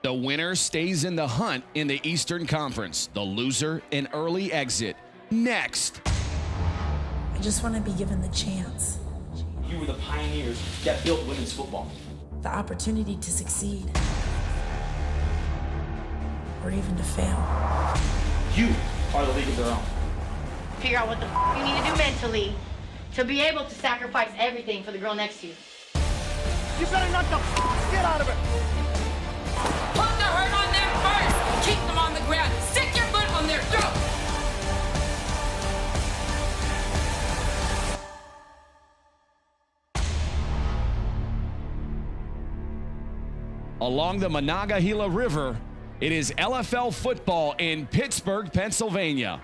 The winner stays in the hunt in the Eastern Conference. The loser, an early exit. Next. I just want to be given the chance. You were the pioneers that built women's football. The opportunity to succeed. Or even to fail. You are the league of their own. Figure out what the you need to do mentally to be able to sacrifice everything for the girl next to you. You better knock the shit out of it. Put the hurt on them first. Keep them on the ground. Stick your foot on their throat. Along the Monongahela River, it is LFL football in Pittsburgh, Pennsylvania.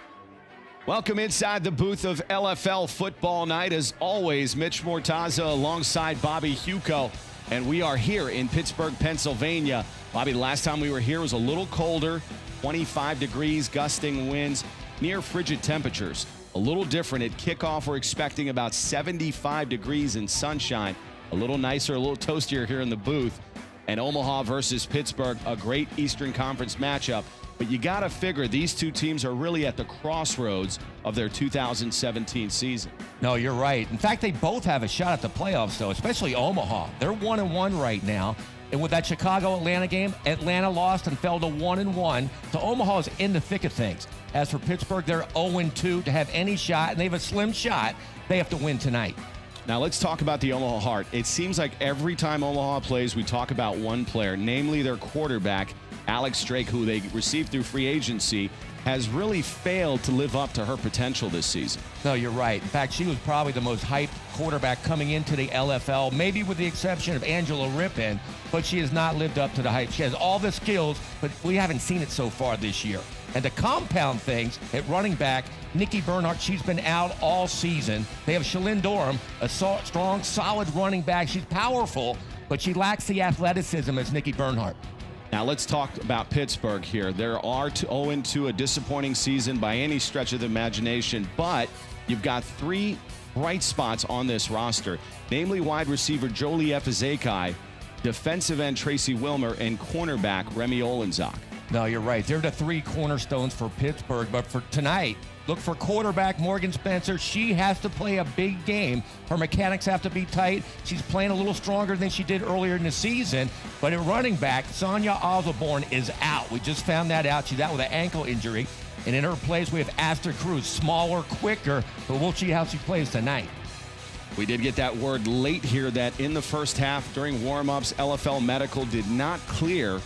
Welcome inside the booth of LFL Football Night. As always, Mitch Mortaza alongside Bobby Huco. And we are here in Pittsburgh, Pennsylvania. Bobby, the last time we were here was a little colder, 25 degrees, gusting winds, near frigid temperatures. A little different at kickoff. We're expecting about 75 degrees and sunshine. A little nicer, a little toastier here in the booth. And Omaha versus Pittsburgh, a great Eastern Conference matchup. But you got to figure these two teams are really at the crossroads of their 2017 season. No, you're right. In fact, they both have a shot at the playoffs, though, especially Omaha. They're 1-1 right now. And with that Chicago-Atlanta game, Atlanta lost and fell to 1-1. So Omaha's in the thick of things. As for Pittsburgh, they're 0-2 to have any shot, and they have a slim shot. They have to win tonight. Now let's talk about the Omaha Heart. It seems like every time Omaha plays, we talk about one player, namely their quarterback, Alex Drake, who they received through free agency, has really failed to live up to her potential this season. No, you're right. In fact, she was probably the most hyped quarterback coming into the LFL, maybe with the exception of Angela Rippon, but she has not lived up to the hype. She has all the skills, but we haven't seen it so far this year. And to compound things, at running back, Nikki Bernhardt, she's been out all season. They have Shalyn Durham, a strong, solid running back. She's powerful, but she lacks the athleticism as Nikki Bernhardt. Now let's talk about Pittsburgh here. There are 0-2, a disappointing season by any stretch of the imagination, but you've got three bright spots on this roster, namely wide receiver Jolie Efazekai, defensive end Tracy Wilmer, and cornerback Remy Olenzak. No, you're right. They're the three cornerstones for Pittsburgh. But for tonight, look for quarterback Morgan Spencer. She has to play a big game. Her mechanics have to be tight. She's playing a little stronger than she did earlier in the season. But at running back, Sonia Osborne is out. We just found that out. She's out with an ankle injury. And in her place, we have Astrid Cruz, smaller, quicker. But we'll see how she plays tonight. We did get that word late here that in the first half during warm-ups, LFL Medical did not clear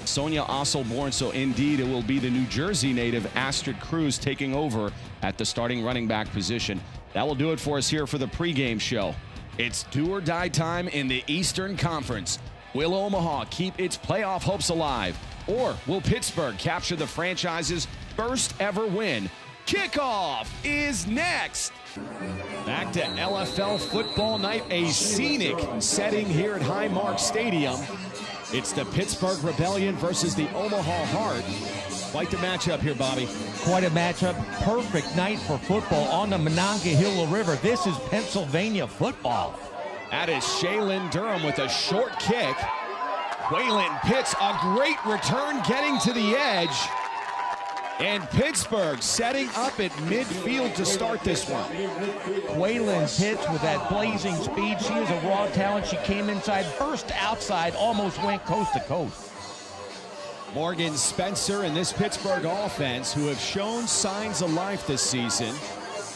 Sonia Osselborn, so indeed it will be the New Jersey native Astrid Cruz taking over at the starting running back position. That will do it for us here for the pregame show. It's do or die time in the Eastern Conference. Will Omaha keep its playoff hopes alive? Or will Pittsburgh capture the franchise's first ever win? Kickoff is next. Back to LFL Football Night, a scenic setting here at Highmark Stadium. It's the Pittsburgh Rebellion versus the Omaha Heart. Quite the matchup here, Bobby. Quite a matchup. Perfect night for football on the Monongahela River. This is Pennsylvania football. That is Shalyn Durham with a short kick. Waylon Pitts, a great return getting to the edge. And Pittsburgh setting up at midfield to start this one. Waylon Pitts with that blazing speed. She is a raw talent. She came inside, burst outside, almost went coast to coast. Morgan Spencer and this Pittsburgh offense, who have shown signs of life this season,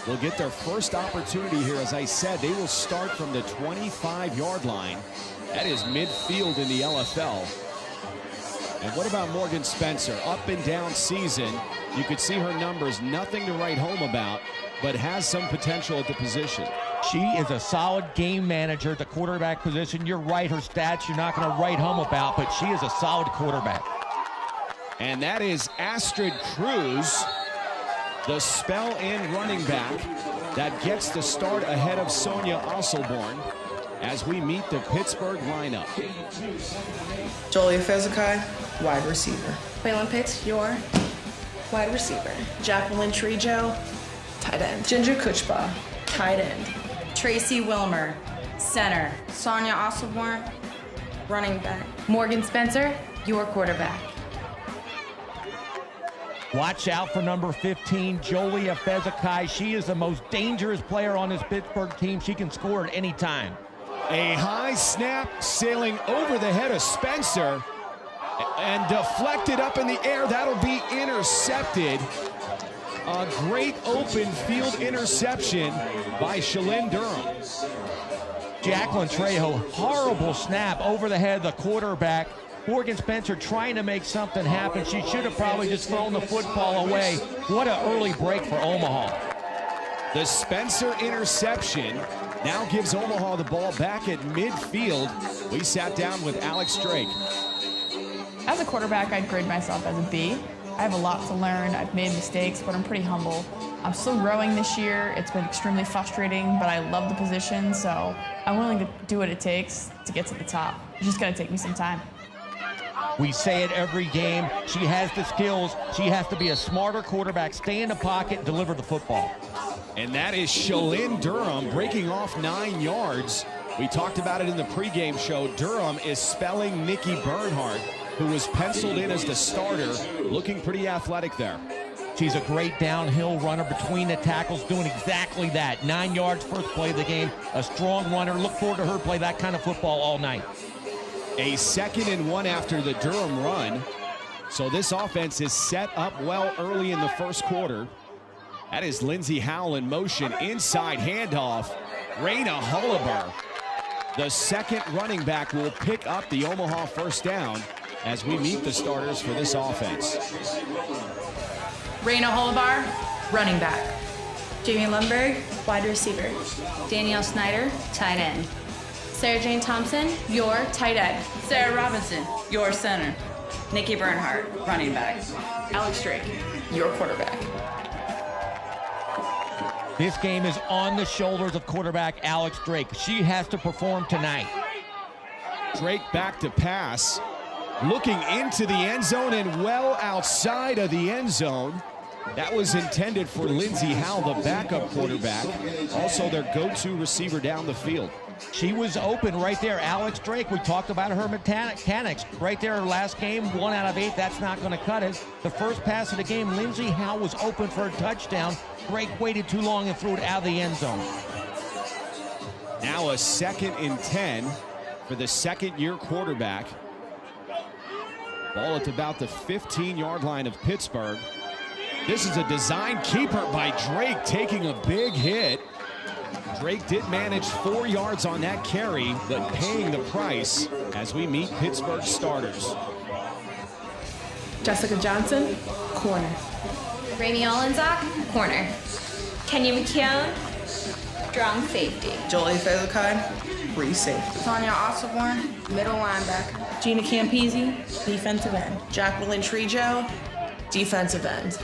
will get their first opportunity here. As I said, they will start from the 25-yard line. That is midfield in the LFL. And what about Morgan Spencer? Up and down season. You could see her numbers, nothing to write home about, but has some potential at the position. She is a solid game manager at the quarterback position. You're right, her stats you're not going to write home about, but she is a solid quarterback. And that is Astrid Cruz, the spell-in running back that gets the start ahead of Sonia Osselborn as we meet the Pittsburgh lineup. Jolie Efazekai, wide receiver. Waylon Pitts, your wide receiver. Jacqueline Trejo, Tight end. Ginger Kuchba, Tight end. Tracy Wilmer, center. Sonia Osborne, running back. Morgan Spencer, your quarterback. Watch out for number 15, Jolie Fezekai. She is the most dangerous player on this Pittsburgh team. She can score at any time. A high snap sailing over the head of Spencer and deflected up in the air. That'll be intercepted. A great open field interception by Shalyn Durham. Jacqueline Trejo, horrible snap over the head of the quarterback. Morgan Spencer trying to make something happen. She should have probably just thrown the football away. What an early break for Omaha. The Spencer interception now gives Omaha the ball back at midfield. We sat down with Alex Drake. As a quarterback, I'd grade myself as a B. I have a lot to learn. I've made mistakes, but I'm pretty humble. I'm still growing this year. It's been extremely frustrating, but I love the position, so I'm willing to do what it takes to get to the top. It's just gonna take me some time. We say it every game. She has the skills. She has to be a smarter quarterback, stay in the pocket, and deliver the football. And that is Shalyn Durham breaking off 9 yards. We talked about it in the pregame show. Durham is spelling Nikki Bernhardt, who was penciled in as the starter, looking pretty athletic there. She's a great downhill runner between the tackles, doing exactly that. 9 yards, first play of the game. A strong runner. Look forward to her play that kind of football all night. A 2nd and 1 after the Durham run. So this offense is set up well early in the first quarter. That is Lindsey Howell in motion. Inside handoff. Raina Hullaber, the second running back, will pick up the Omaha first down as we meet the starters for this offense. Raina Hullaber, running back. Jamie Lundberg, wide receiver. Danielle Snyder, tight end. Sarah Jane Thompson, your tight end. Sarah Robinson, your center. Nikki Bernhardt, running back. Alex Drake, your quarterback. This game is on the shoulders of quarterback Alex Drake. She has to perform tonight. Drake back to pass, looking into the end zone and well outside of the end zone. That was intended for Lindsey Howell, the backup quarterback, also their go-to receiver down the field. She was open right there. Alex Drake, we talked about her mechanics. Right there, her last game, 1 out of 8. That's not going to cut it. The first pass of the game, Lindsey Howell was open for a touchdown. Drake waited too long and threw it out of the end zone. Now a 2nd and 10 for the second-year quarterback. Ball at about the 15-yard line of Pittsburgh. This is a design keeper by Drake, taking a big hit. Drake did manage 4 yards on that carry, but paying the price as we meet Pittsburgh starters. Jessica Johnson, corner. Rami Olenzak, corner. Kenya McKeown, strong safety. Jolie Fezekai, free safety. Tanya Osborne, middle linebacker. Gina Campese, Defensive end. Jacqueline Trejo, defensive end.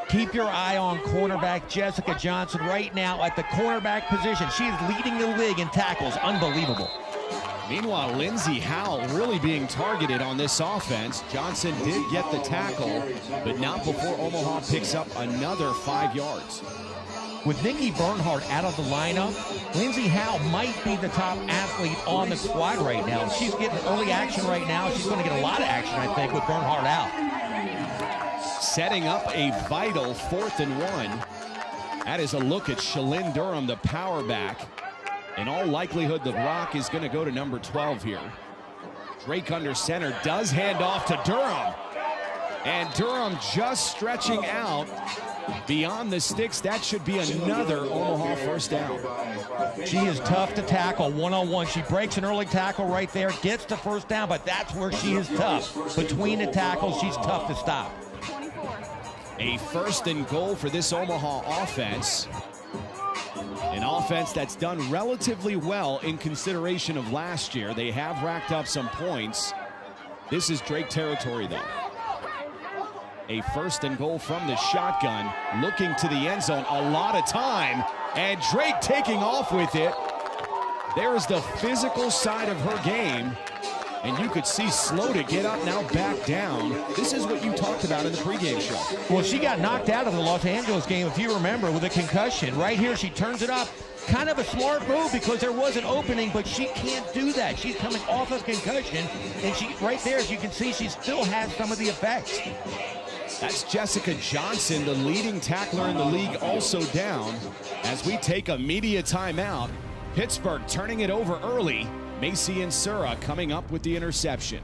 Keep your eye on cornerback Jessica Johnson right now at the cornerback position. She is leading the league in tackles. Unbelievable. Meanwhile, Lindsey Howell really being targeted on this offense. Johnson did get the tackle, but not before Omaha picks up another 5 yards. With Nikki Bernhardt out of the lineup, Lindsey Howell might be the top athlete on the squad right now. She's getting early action right now. She's going to get a lot of action, I think, with Bernhardt out. Setting up a vital 4th and 1. That is a look at Shalyn Durham, the power back. In all likelihood, the block is going to go to number 12 here. Drake under center, does hand off to Durham. And Durham just stretching out beyond the sticks. That should be another Omaha first down. She is tough to tackle one-on-one. She breaks an early tackle right there, gets the first down, but that's where she is tough. Between the tackles, she's tough to stop. A 1st and goal for this Omaha offense. An offense that's done relatively well in consideration of last year. They have racked up some points. This is Drake territory, though. A 1st and goal from the shotgun, looking to the end zone. A lot of time, and Drake taking off with it. There is the physical side of her game. And you could see slow to get up, now back down. This is what you talked about in the pregame show. Well, she got knocked out of the Los Angeles game, if you remember, with a concussion. Right here, she turns it up, Kind of a smart move because there was an opening, but she can't do that. She's coming off of concussion, and she right there, as you can see, she still has some of the effects. That's Jessica Johnson, the leading tackler in the league, also down. As we take a media timeout, Pittsburgh turning it over early. Macy Insura coming up with the interception.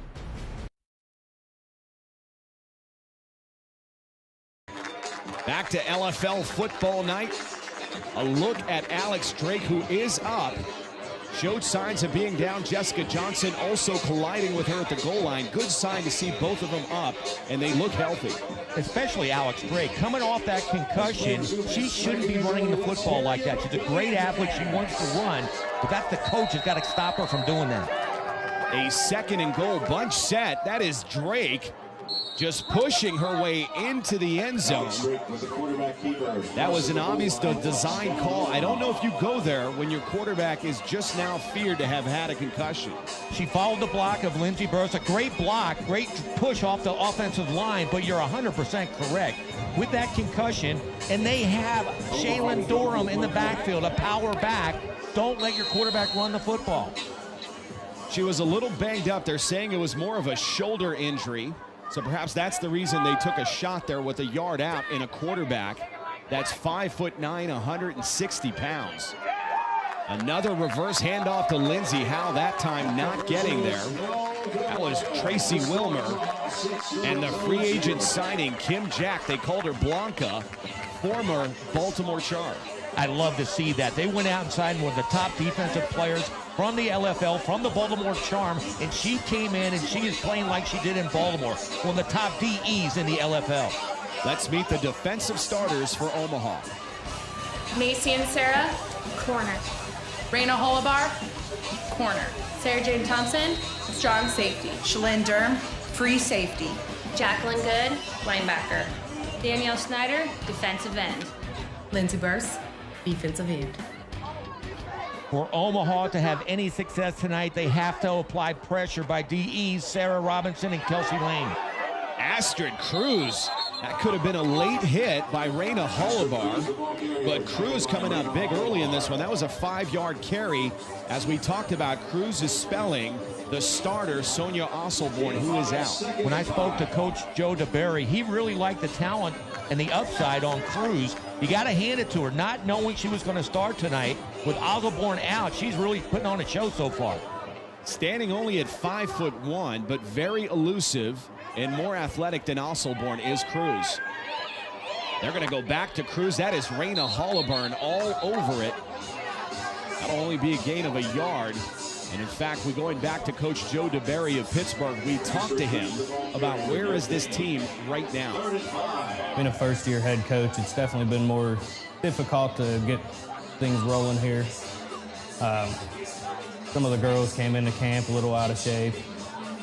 Back to LFL football night. A look at Alex Drake, who is up. Showed signs of being down. Jessica Johnson also colliding with her at the goal line. Good sign to see both of them up, and they look healthy. Especially Alex Drake. Coming off that concussion, she shouldn't be running the football like that. She's a great athlete. She wants to run, but that's the coach has got to stop her from doing that. A 2nd and goal bunch set. That is Drake just pushing her way into the end zone. That was an obvious design call. I don't know if you go there when your quarterback is just now feared to have had a concussion. She followed the block of Lindsey Burris. A great block, great push off the offensive line, but you're 100% correct. With that concussion, and they have Shaylin Durham in the backfield, a power back. Don't let your quarterback run the football. She was a little banged up. They're saying it was more of a shoulder injury. So perhaps that's the reason they took a shot there with a yard out in a quarterback that's 5'9", 160 pounds. Another reverse handoff to Lindsey Howe, that time not getting there. That was Tracy Wilmer. And the free agent signing, Kim Jack, they called her Blanca, former Baltimore Shark. I love to see that. They went out and signed one of the top defensive players from the LFL, from the Baltimore Charm, and she came in and she is playing like she did in Baltimore, one of the top DEs in the LFL. Let's meet the defensive starters for Omaha. Macy and Sarah, corner. Raina Holabar, corner. Sarah Jane Thompson, strong safety. Shalyn Durham, free safety. Jacqueline Good, linebacker. Danielle Snyder, defensive end. Lindsey Burris, defensive end. For Omaha to have any success tonight, they have to apply pressure by DEs Sarah Robinson and Kelsey Lane. Astrid Cruz. That could have been a late hit by Raina Holabar, but Cruz coming up big early in this one. That was a 5-yard carry. As we talked about, Cruz is spelling the starter, Sonia Osselborn, who is out. When I spoke to Coach Joe DeBerry, he really liked the talent and the upside on Cruz. You got to hand it to her, not knowing she was going to start tonight. With Osselborn out, she's really putting on a show so far. Standing only at 5'1", but very elusive and more athletic than Osselborn is Cruz. They're going to go back to Cruz. That is Raina Holaburn all over it. That'll only be a gain of a yard. And in fact, we're going back to Coach Joe DeBerry of Pittsburgh. We talked to him about where is this team right now. Being a first-year head coach, it's definitely been more difficult to get things rolling here. Some of the girls came into camp a little out of shape.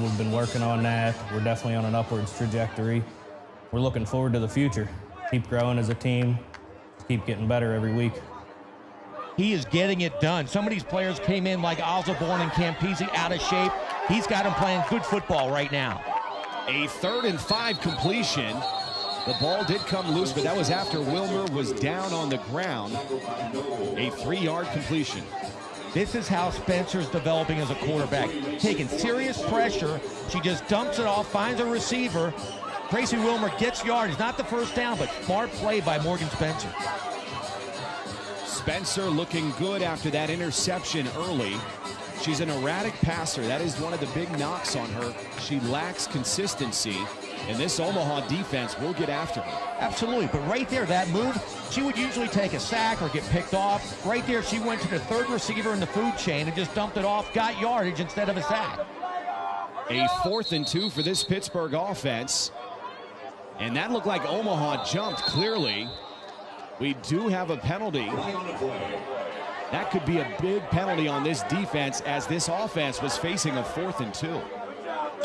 We've been working on that. We're definitely on an upwards trajectory. We're looking forward to the future. Keep growing as a team, keep getting better every week. He is getting it done. Some of these players came in like Osselborn and Campisi out of shape. He's got them playing good football right now. A 3rd and 5 completion. The ball did come loose, but that was after Wilmer was down on the ground. A 3-yard completion. This is how Spencer's developing as a quarterback. Taking serious pressure. She just dumps it off, finds a receiver. Tracy Wilmer gets yardage. Not the first down, but smart play by Morgan Spencer. Spencer looking good after that interception early. She's an erratic passer. That is one of the big knocks on her. She lacks consistency, and this Omaha defense will get after her. Absolutely, but right there, that move, she would usually take a sack or get picked off. Right there, she went to the 3rd receiver in the food chain and just dumped it off, got yardage instead of a sack. A 4th and 2 for this Pittsburgh offense. And that looked like Omaha jumped clearly. We do have a penalty. That could be a big penalty on this defense as this offense was facing a 4th and 2.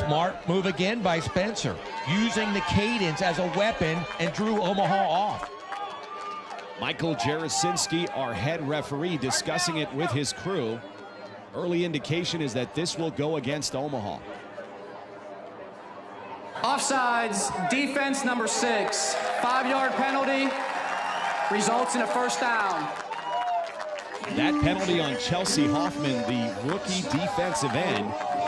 Smart move again by Spencer, using the cadence as a weapon and drew Omaha off. Michael Jarasinski, our head referee, discussing it with his crew. Early indication is that this will go against Omaha. Offsides, defense number 6. 5-yard penalty results in a 1st down. That penalty on Chelsea Hoffman, the rookie defensive end,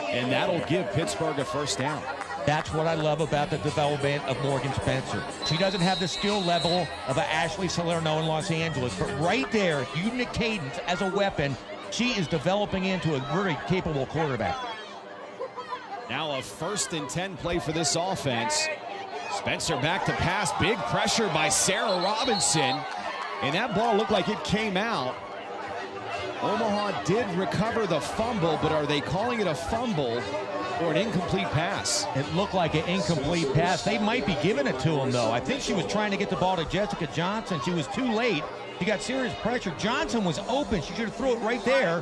and that'll give Pittsburgh a first down. That's what I love about the development of Morgan Spencer. She doesn't have the skill level of an Ashley Salerno in Los Angeles, but right there, using the cadence as a weapon, she is developing into a very capable quarterback. Now a 1st and 10 play for this offense. Spencer back to pass, big pressure by Sarah Robinson, and that ball looked like it came out. Omaha did recover the fumble, but are they calling it a fumble or an incomplete pass? It looked like an incomplete pass. They might be giving it to him, though. I think she was trying to get the ball to Jessica Johnson. She was too late. She got serious pressure. Johnson was open. She should have threw it right there.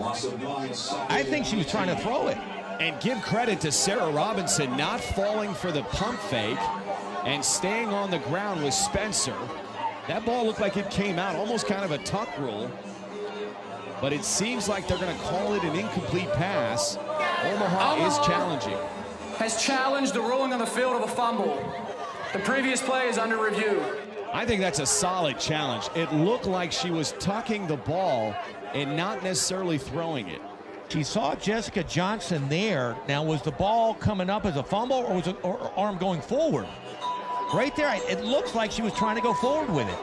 I think she was trying to throw it. And give credit to Sarah Robinson not falling for the pump fake and staying on the ground with Spencer. That ball looked like it came out, almost kind of a tuck rule. But it seems like they're going to call it an incomplete pass. Omaha is challenging. Has challenged the ruling on the field of a fumble. The previous play is under review. I think that's a solid challenge. It looked like she was tucking the ball and not necessarily throwing it. She saw Jessica Johnson there. Now, was the ball coming up as a fumble, or was it her arm going forward? Right there, it looks like she was trying to go forward with it.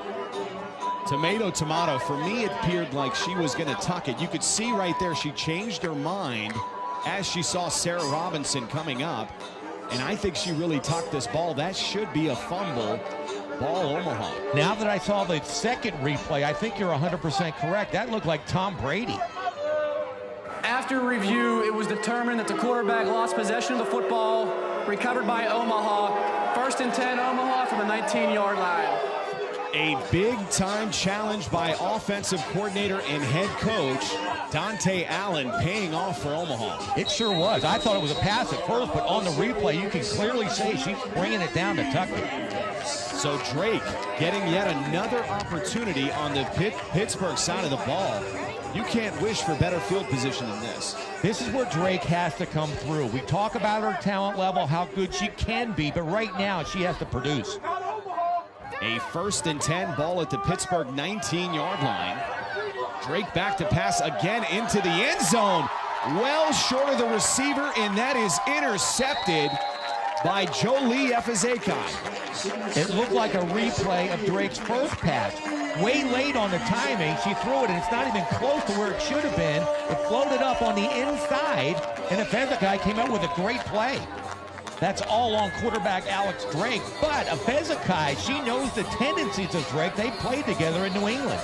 Tomato, tomato. For me, it appeared like she was going to tuck it. You could see right there she changed her mind as she saw Sarah Robinson coming up. And I think she really tucked this ball. That should be a fumble. Ball Omaha. Now that I saw the second replay, I think you're 100% correct. That looked like Tom Brady. After review, it was determined that the quarterback lost possession of the football, recovered by Omaha. 1st and 10, Omaha from the 19-yard line. A big-time challenge by offensive coordinator and head coach Dante Allen, paying off for Omaha. It sure was. I thought it was a pass at first, but on the replay, you can clearly see she's bringing it down to tuck it. So Drake getting yet another opportunity on the Pittsburgh side of the ball. You can't wish for better field position than this. This is where Drake has to come through. We talk about her talent level, how good she can be, but right now she has to produce. A 1st and 10 ball at the Pittsburgh 19-yard line. Drake back to pass again into the end zone. Well short of the receiver, and that is intercepted by Jolie Efezekai. It looked like a replay of Drake's first pass. Way late on the timing, she threw it, and it's not even close to where it should have been. It floated up on the inside, and Efezekai came out with a great play. That's all on quarterback Alex Drake, but Efezekai, she knows the tendencies of Drake. They played together in New England.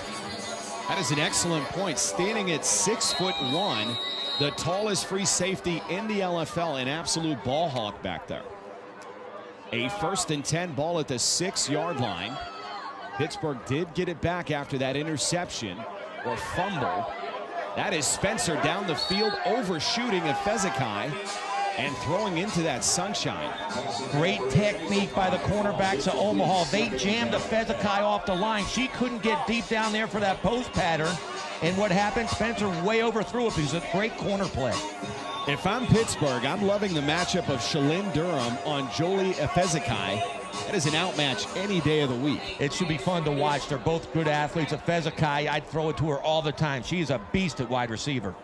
That is an excellent point. Standing at 6'1", the tallest free safety in the LFL, an absolute ball hawk back there. A 1st and 10 ball at the 6-yard line. Pittsburgh did get it back after that interception or fumble. That is Spencer down the field, overshooting Efezekai and throwing into that sunshine. Great technique by the cornerbacks of Omaha. They jammed Efezekai off the line. She couldn't get deep down there for that post pattern. And what happened? Spencer way overthrew it. It was a great corner play. If I'm Pittsburgh, I'm loving the matchup of Shalyn Durham on Jolie Efezekai. That is an outmatch any day of the week. It should be fun to watch. They're both good athletes. Efezekai, I'd throw it to her all the time. She's a beast at wide receiver.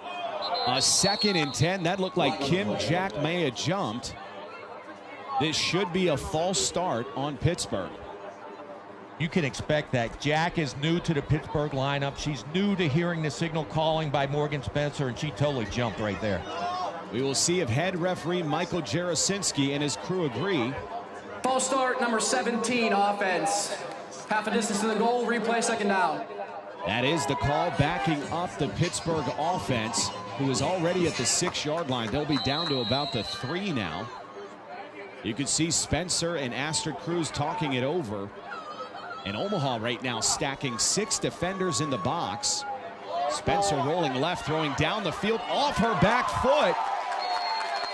A 2nd and 10. That looked like Kim Jack may have jumped. This should be a false start on Pittsburgh. You can expect that. Jack is new to the Pittsburgh lineup. She's new to hearing the signal calling by Morgan Spencer, and she totally jumped right there. We will see if head referee Michael Jarosinski and his crew agree. False start, number 17, offense. Half a distance to the goal, replay, 2nd down. That is the call, backing up the Pittsburgh offense, who is already at the 6-yard line. They'll be down to about the 3 now. You can see Spencer and Astrid Cruz talking it over. And Omaha right now stacking 6 defenders in the box. Spencer rolling left, throwing down the field off her back foot.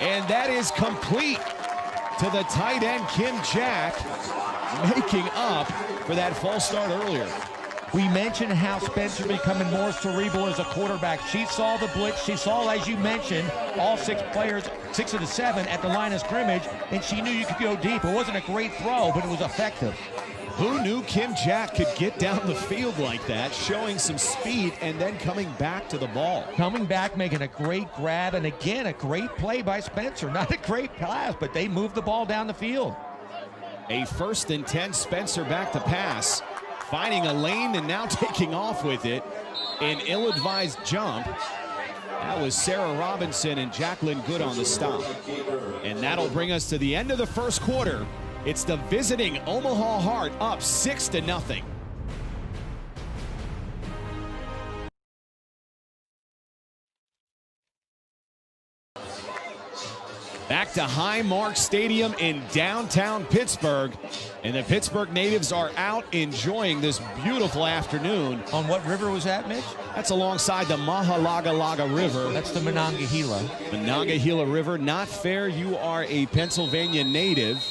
And that is complete to the tight end, Kim Jack, making up for that false start earlier. We mentioned how Spencer becoming more cerebral as a quarterback. She saw the blitz. She saw, as you mentioned, all 6 players, 6 of the 7 at the line of scrimmage, and she knew you could go deep. It wasn't a great throw, but it was effective. Who knew Kim Jack could get down the field like that, showing some speed and then coming back to the ball. Coming back, making a great grab, and again, a great play by Spencer. Not a great pass, but they moved the ball down the field. A 1st and 10, Spencer back to pass, finding a lane and now taking off with it. An ill-advised jump. That was Sarah Robinson and Jacqueline Good on the stop. And that'll bring us to the end of the first quarter. It's the visiting Omaha Heart up 6-0. Back to Highmark Stadium in downtown Pittsburgh. And the Pittsburgh natives are out enjoying this beautiful afternoon. On what river was that, Mitch? That's alongside the Mahalaga River. That's the Monongahela. Monongahela River. Not fair. You are a Pennsylvania native.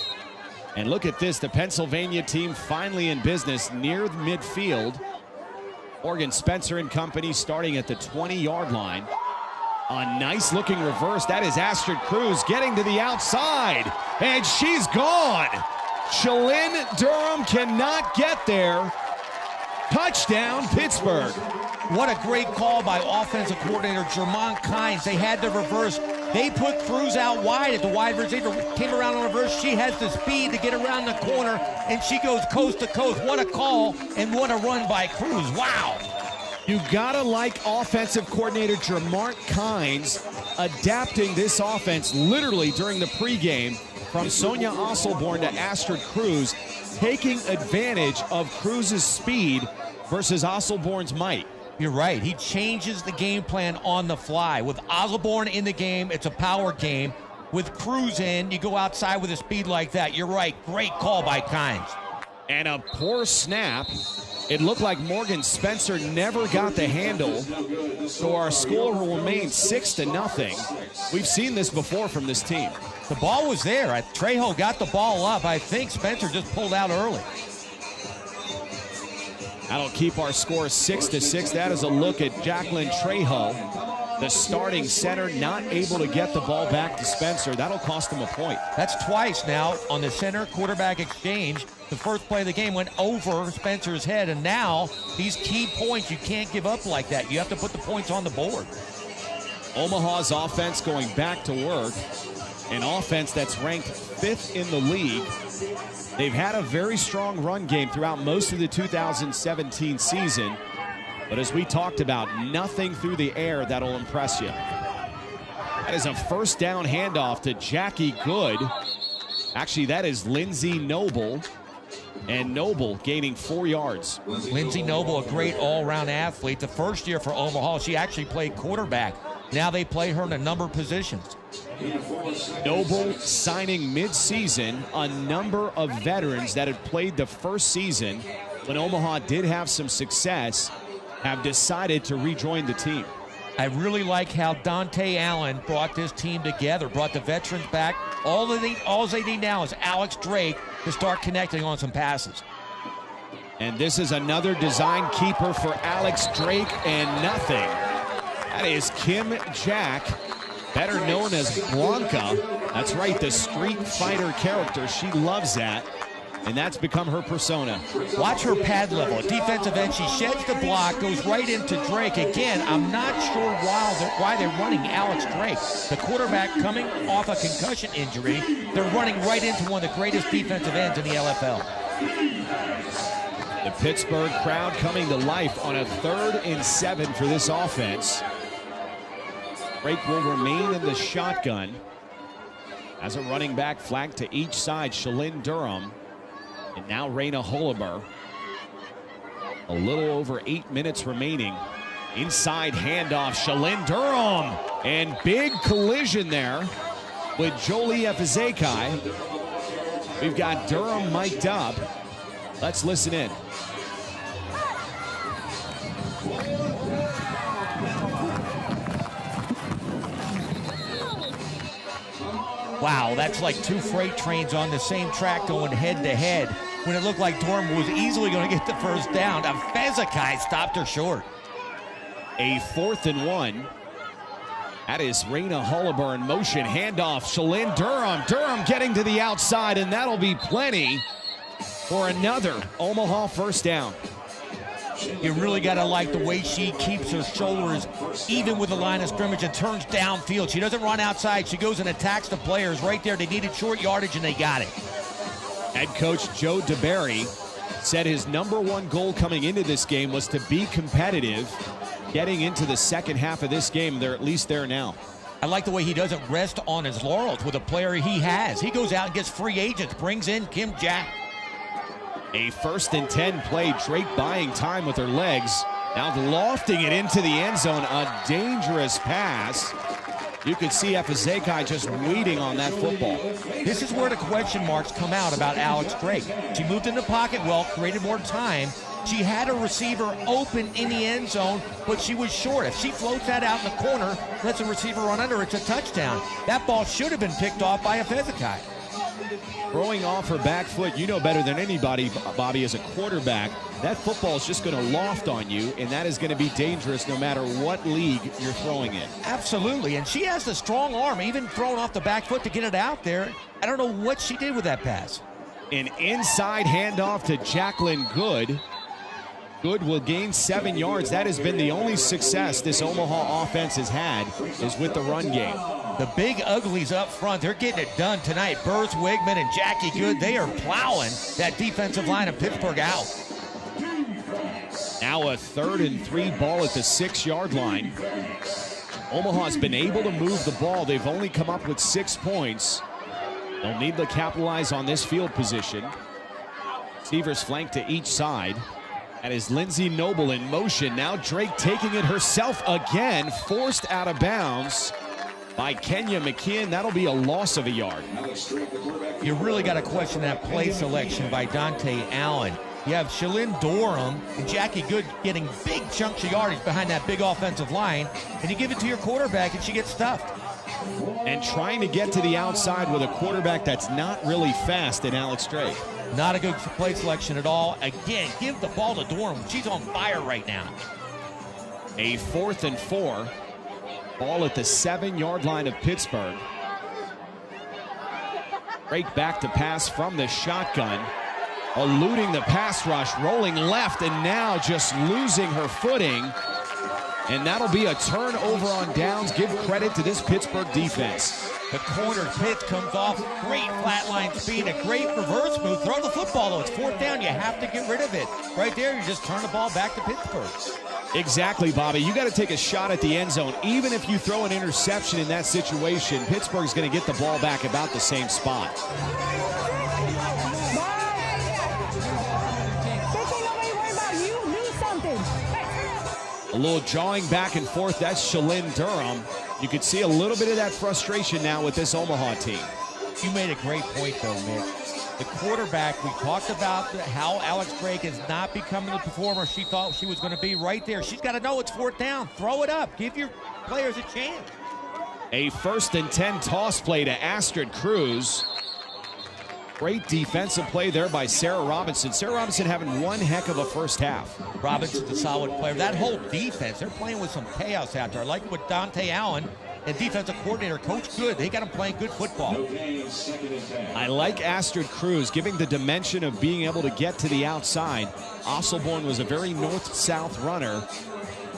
And look at this. The Pennsylvania team finally in business near the midfield. Morgan Spencer and company starting at the 20-yard line. A nice looking reverse. That is Astrid Cruz getting to the outside. And she's gone. Shalyn Durham cannot get there. Touchdown, Pittsburgh. What a great call by offensive coordinator Jermon Kynes. They had the reverse. They put Cruz out wide at the wide receiver. Came around on reverse. She has the speed to get around the corner, and she goes coast to coast. What a call, and what a run by Cruz. Wow. You gotta like offensive coordinator Jermon Kynes adapting this offense literally during the pregame from Sonia Osselborn to Astrid Cruz, taking advantage of Cruz's speed versus Osselborn's might. You're right. He changes the game plan on the fly. With Osselborn in the game, it's a power game. With Cruz in, you go outside with a speed like that. You're right. Great call by Kynes. And a poor snap. It looked like Morgan Spencer never got the handle, so our score will remain 6-0. We've seen this before from this team. The ball was there. Trejo got the ball up. I think Spencer just pulled out early. That'll keep our score 6-6. That is a look at Jacqueline Trejo, the starting center, not able to get the ball back to Spencer. That'll cost him a point. That's twice now on the center quarterback exchange. The first play of the game went over Spencer's head, and now these key points you can't give up like that. You have to put the points on the board. Omaha's offense going back to work, an offense that's ranked 5th in the league. They've had a very strong run game throughout most of the 2017 season, but as we talked about, nothing through the air that'll impress you. That is a first down handoff to Jackie Good. Actually, that is Lindsay Noble. And Noble gaining 4 yards. Lindsay Noble, a great all-around athlete. The first year for Omaha, she actually played quarterback. Now they play her in a number of positions. Noble signing mid-season a number of veterans that had played the first season when Omaha did have some success, have decided to rejoin the team. I really like how Dante Allen brought this team together, brought the veterans back. All they need now is Alex Drake to start connecting on some passes. And this is another design keeper for Alex Drake, and nothing. That is Kim Jack, better known as Blanca. That's right, the street fighter character. She loves that, and that's become her persona. Watch her pad level. At defensive end, she sheds the block, goes right into Drake. Again, I'm not sure why they're running Alex Drake. The quarterback coming off a concussion injury, they're running right into one of the greatest defensive ends in the LFL. The Pittsburgh crowd coming to life on a 3rd and 7 for this offense. Drake will remain in the shotgun as a running back, flank to each side. Shalyn Durham and now Raina Holibar. A little over 8 minutes remaining. Inside handoff, Shalyn Durham, and big collision there with Jolie Efizekai. We've got Durham mic'd up. Let's listen in. Wow, that's like 2 freight trains on the same track going head to head when it looked like Durham was easily going to get the first down. Efizekai stopped her short. A 4th and 1. That is Raina Holibar in motion. Handoff, Shalyn Durham. Durham getting to the outside, and that'll be plenty for another Omaha first down. You really got to like the way she keeps her shoulders even with the line of scrimmage and turns downfield. She doesn't run outside. She goes and attacks the players right there. They needed short yardage, and they got it. Head coach Joe DeBerry said his #1 goal coming into this game was to be competitive. Getting into the second half of this game, they're at least there now. I like the way he doesn't rest on his laurels with a player he has. He goes out and gets free agents, brings in Kim Jack. A 1st and 10 play. Drake buying time with her legs. Now lofting it into the end zone. A dangerous pass. You could see Efazekai just waiting on that football. This is where the question marks come out about Alex Drake. She moved in the pocket well, created more time. She had a receiver open in the end zone, but she was short. If she floats that out in the corner, lets a receiver run under, it's a touchdown. That ball should have been picked off by Efazekai. Throwing off her back foot, you know better than anybody, Bobby, as a quarterback, that football is just going to loft on you, and that is going to be dangerous no matter what league you're throwing in. Absolutely, and she has the strong arm, even throwing off the back foot to get it out there. I don't know what she did with that pass. An inside handoff to Jacqueline Good. Good will gain 7 yards. That has been the only success this Omaha offense has had, is with the run game. The big uglies up front, they're getting it done tonight. Burrs Wigman and Jackie Good, they are plowing that defensive line of Pittsburgh out. Now a 3rd and 3 ball at the 6-yard line. Omaha's been able to move the ball. They've only come up with 6 points. They'll need to capitalize on this field position. Receivers flank to each side. That is Lindsey Noble in motion. Now Drake taking it herself again. Forced out of bounds by Kenya McKeon. That'll be a loss of a yard. You really got to question that play selection by Dante Allen. You have Shalyn Durham and Jackie Good getting big chunks of yardage behind that big offensive line, and you give it to your quarterback and she gets stuffed. And trying to get to the outside with a quarterback that's not really fast in Alex Drake. Not a good play selection at all. Again, give the ball to Durham. She's on fire right now. A 4th and 4. Ball at the 7-yard line of Pittsburgh. Drake back to pass from the shotgun. Eluding the pass rush, rolling left, and now just losing her footing. And that'll be a turnover on downs. Give credit to this Pittsburgh defense. The corner pitch comes off. Great flatline speed, a great reverse move. Throw the football, though. It's 4th down. You have to get rid of it. Right there, you just turn the ball back to Pittsburgh. Exactly, Bobby. You got to take a shot at the end zone. Even if you throw an interception in that situation, Pittsburgh's going to get the ball back about the same spot. A little jawing back and forth. That's Shalyn Durham. You could see a little bit of that frustration now with this Omaha team. You made a great point, though, Mick. The quarterback, we talked about how Alex Drake is not becoming the performer she thought she was going to be right there. She's got to know it's 4th down. Throw it up. Give your players a chance. A 1st and 10 toss play to Astrid Cruz. Great defensive play there by Sarah Robinson. Sarah Robinson having one heck of a first half. Robinson's a solid player. That whole defense, they're playing with some chaos out there. I like what Dante Allen and defensive coordinator Coach Good, they got them playing good football. I like Astrid Cruz giving the dimension of being able to get to the outside. Osselborn was a very north-south runner.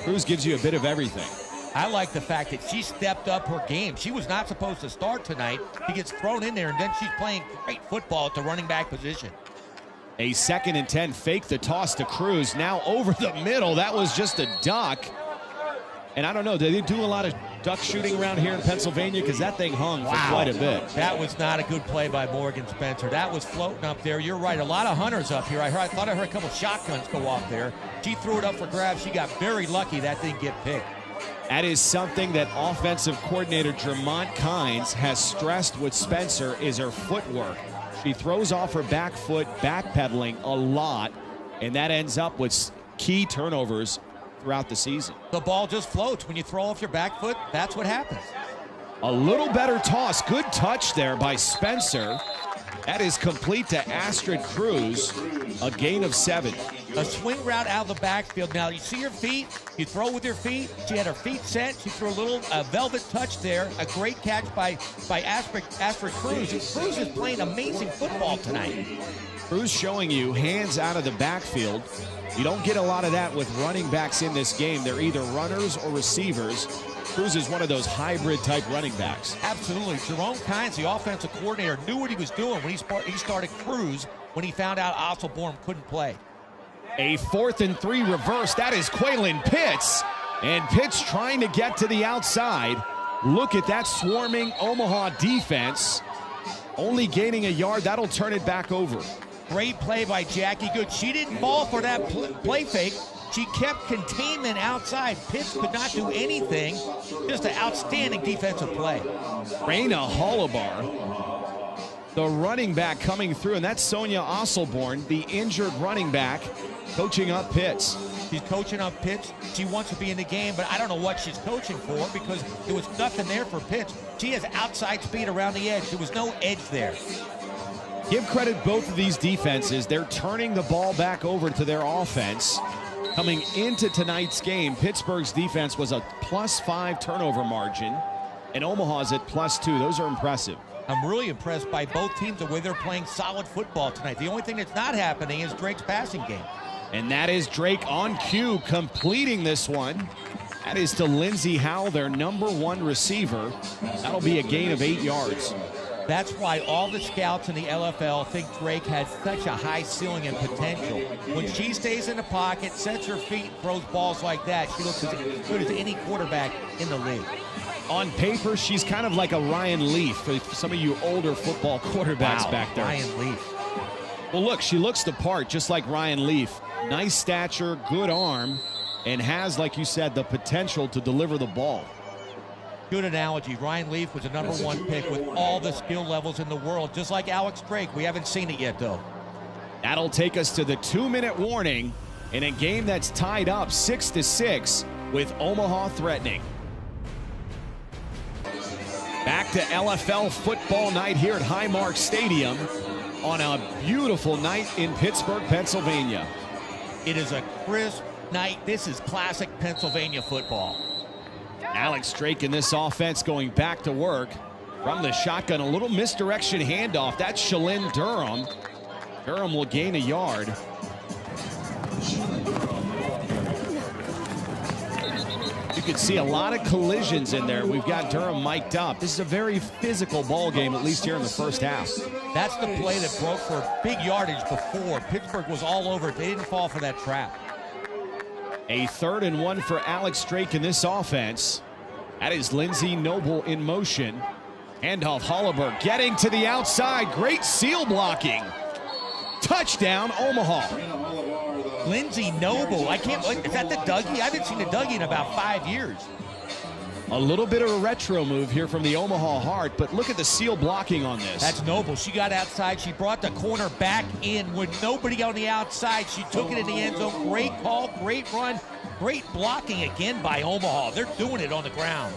Cruz gives you a bit of everything. I like the fact that she stepped up her game. She was not supposed to start tonight. She gets thrown in there, and then she's playing great football at the running back position. A 2nd and 10, fake the toss to Cruz. Now over the middle. That was just a duck. And I don't know, do they do a lot of duck shooting around here in Pennsylvania? Because that thing hung for quite a bit. That was not a good play by Morgan Spencer. That was floating up there. You're right, a lot of hunters up here. I thought I heard a couple shotguns go off there. She threw it up for grabs. She got very lucky that didn't get picked. That is something that offensive coordinator Dramont Kynes has stressed with Spencer is her footwork. She throws off her back foot, backpedaling a lot, and that ends up with key turnovers throughout the season. The ball just floats. When you throw off your back foot, that's what happens. A little better toss. Good touch there by Spencer. That is complete to Astrid Cruz. A gain of 7. A swing route out of the backfield. Now, you see her feet. You throw with your feet. She had her feet set. She threw a little velvet touch there. A great catch by Astrid Cruz. Cruz is playing amazing football tonight. Cruz showing you hands out of the backfield. You don't get a lot of that with running backs in this game. They're either runners or receivers. Cruz is one of those hybrid-type running backs. Absolutely. Jerome Kynes, the offensive coordinator, knew what he was doing when he started Cruz when he found out Osselborn couldn't play. A 4th and 3 reverse. That is Quaylin Pitts. And Pitts trying to get to the outside. Look at that swarming Omaha defense. Only gaining a yard. That'll turn it back over. Great play by Jackie Good. She didn't fall for that play fake. She kept containment outside. Pitts could not do anything. Just an outstanding defensive play. Raina Holobar, the running back coming through, and that's Sonia Osselborn, the injured running back, coaching up Pitts. She's coaching up Pitts. She wants to be in the game, but I don't know what she's coaching for because there was nothing there for Pitts. She has outside speed around the edge. There was no edge there. Give credit both of these defenses. They're turning the ball back over to their offense. Coming into tonight's game, Pittsburgh's defense was a +5 turnover margin, and Omaha's at +2. Those are impressive. I'm really impressed by both teams, the way they're playing solid football tonight. The only thing that's not happening is Drake's passing game. And that is Drake on cue, completing this one. That is to Lindsey Howell, their #1 receiver. That'll be a gain of 8 yards. That's why all the scouts in the LFL think Drake has such a high ceiling and potential. When she stays in the pocket, sets her feet, throws balls like that, she looks as good as any quarterback in the league. On paper, she's kind of like a Ryan Leaf for some of you older football quarterbacks back there. Ryan Leaf. Well, look, she looks the part just like Ryan Leaf. Nice stature, good arm, and has, like you said, the potential to deliver the ball. Good analogy. Ryan Leaf was a #1 pick with all the skill levels in the world, just like Alex Drake. We haven't seen it yet, though. That'll take us to the 2-minute warning in a game that's tied up 6-6 with Omaha threatening. Back to LFL football night here at Highmark Stadium on a beautiful night in Pittsburgh, Pennsylvania. It is a crisp night. This is classic Pennsylvania football. Alex Drake in this offense going back to work from the shotgun. A little misdirection handoff. That's Shalyn Durham. Durham will gain a yard. You can see a lot of collisions in there. We've got Durham mic'd up. This is a very physical ball game, at least here in the first half. That's the play that broke for big yardage before. Pittsburgh was all over it. They didn't fall for that trap. A 3rd and 1 for Alex Drake in this offense. That is Lindsey Noble in motion. Handoff Holliburg getting to the outside. Great seal blocking. Touchdown, Omaha. Lindsey Noble. I can't. Is that the Dougie? I haven't seen the Dougie in about 5 years. A little bit of a retro move here from the Omaha Heart, but look at the seal blocking on this. That's Noble. She got outside. She brought the corner back in with nobody on the outside. She took it in the end zone. Great call, great run, great blocking again by Omaha. They're doing it on the ground.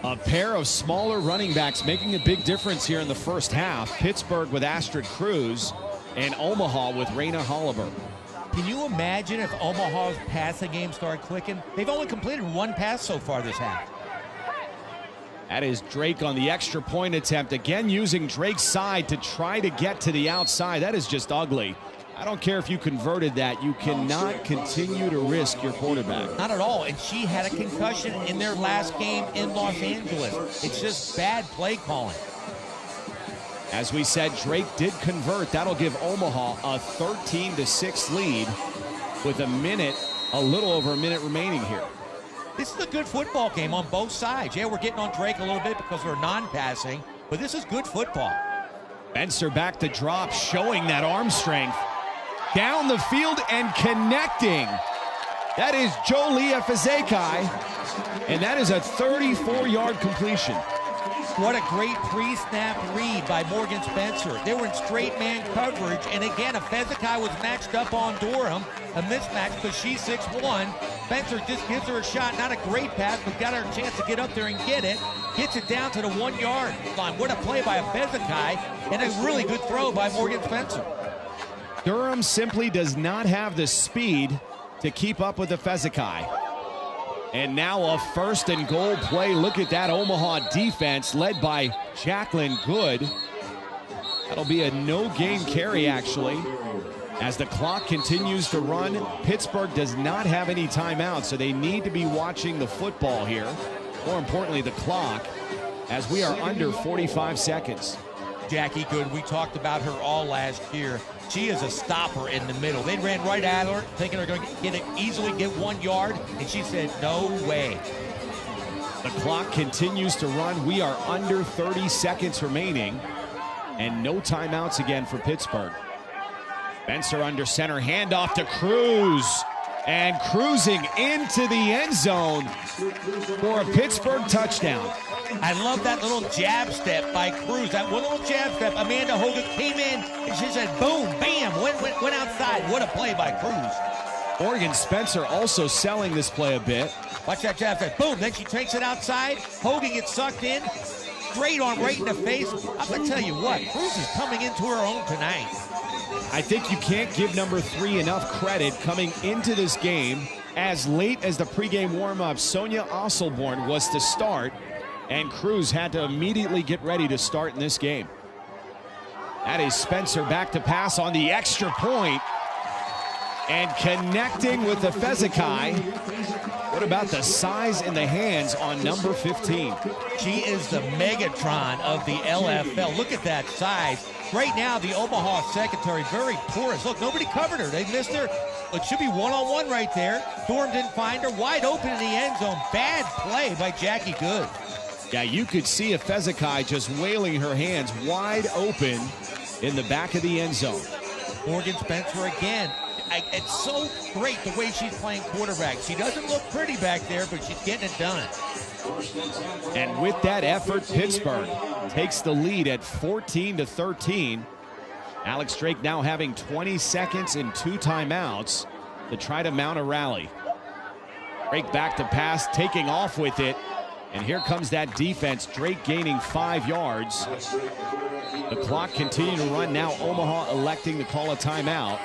A pair of smaller running backs making a big difference here in the first half. Pittsburgh with Astrid Cruz and Omaha with Raina Holliburg. Can you imagine if Omaha's passing game started clicking? They've only completed 1 pass so far this half. That is Drake on the extra point attempt. Again, using Drake's side to try to get to the outside. That is just ugly. I don't care if you converted that. You cannot continue to risk your quarterback. Not at all. And she had a concussion in their last game in Los Angeles. It's just bad play calling. As we said, Drake did convert. That'll give Omaha a 13-6 lead with a little over a minute remaining here. This is a good football game on both sides. Yeah, we're getting on Drake a little bit because we're non-passing, but this is good football. Benster back to drop, showing that arm strength. Down the field and connecting. That is Jolie Fazekai, and that is a 34-yard completion. What a great pre-snap read by Morgan Spencer. They were in straight man coverage, and again, Fazekai was matched up on Durham. A mismatch because she's 6'1". Spencer just gives her a shot. Not a great pass, but got her a chance to get up there and get it. Gets it down to the 1-yard line. What a play by Fazekai, and a really good throw by Morgan Spencer. Durham simply does not have the speed to keep up with the Fezikai. And now a 1st and goal play. Look at that Omaha defense led by Jacqueline Good. That'll be a no-gain carry, actually. As the clock continues to run, Pittsburgh does not have any timeouts, so they need to be watching the football here. More importantly, the clock, as we are under 45 seconds. Jackie Good, we talked about her all last year. She is a stopper in the middle. They ran right at her, thinking they're going to easily get 1 yard, and she said, no way. The clock continues to run. We are under 30 seconds remaining, and no timeouts again for Pittsburgh. Spencer under center, handoff to Cruz, and cruising into the end zone for a Pittsburgh touchdown. I love that little jab step by Cruz. That one little jab step. Amanda Hogan came in and she said, boom, bam, went outside. What a play by Cruz. Morgan Spencer also selling this play a bit. Watch that jab step. Boom, then she takes it outside. Hogan gets sucked in. Straight on, right in the face. I'm going to tell you what, Cruz is coming into her own tonight. I think you can't give number 3 enough credit coming into this game. As late as the pregame warm-up, Sonia Osselborn was to start, and Cruz had to immediately get ready to start in this game. That is Spencer back to pass on the extra point and connecting with the Fezikai. What about the size in the hands on number 15? She is the Megatron of the LFL. Look at that size. Right now, the Omaha secondary very porous. Look, nobody covered her. They missed her. It should be one-on-one right there. Durham didn't find her. Wide open in the end zone. Bad play by Jackie Good. Yeah, you could see a Fezikai just wailing her hands wide open in the back of the end zone. Morgan Spencer again. It's so great the way she's playing quarterback. She doesn't look pretty back there, but she's getting it done. And with that effort, Pittsburgh takes the lead at 14-13. Alex Drake now having 20 seconds and 2 timeouts to try to mount a rally. Drake back to pass, taking off with it. And here comes that defense. Drake gaining 5 yards. The clock continuing to run. Now Omaha electing to call a timeout.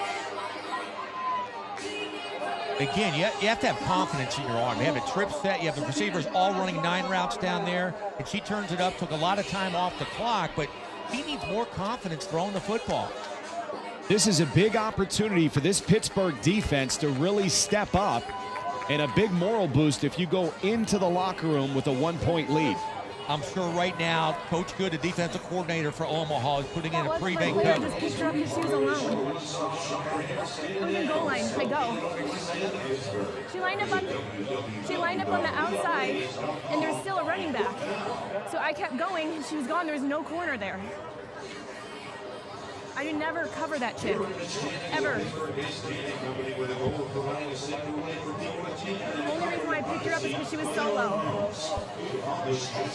Again, you have to have confidence in your arm. You have a trip set. You have the receivers all running 9 routes down there. And she turns it up, took a lot of time off the clock, but he needs more confidence throwing the football. This is a big opportunity for this Pittsburgh defense to really step up, and a big moral boost if you go into the locker room with a 1-point lead. I'm sure right now, Coach Good, the defensive coordinator for Omaha, is putting in a prevent cover. Just pick her up your shoes alone. On the goal line, I go. She lined up on the outside, and there's still a running back. So I kept going, and she was gone. There was no corner there. I would never cover that chip, ever. The only reason why I picked her up is because she was so low.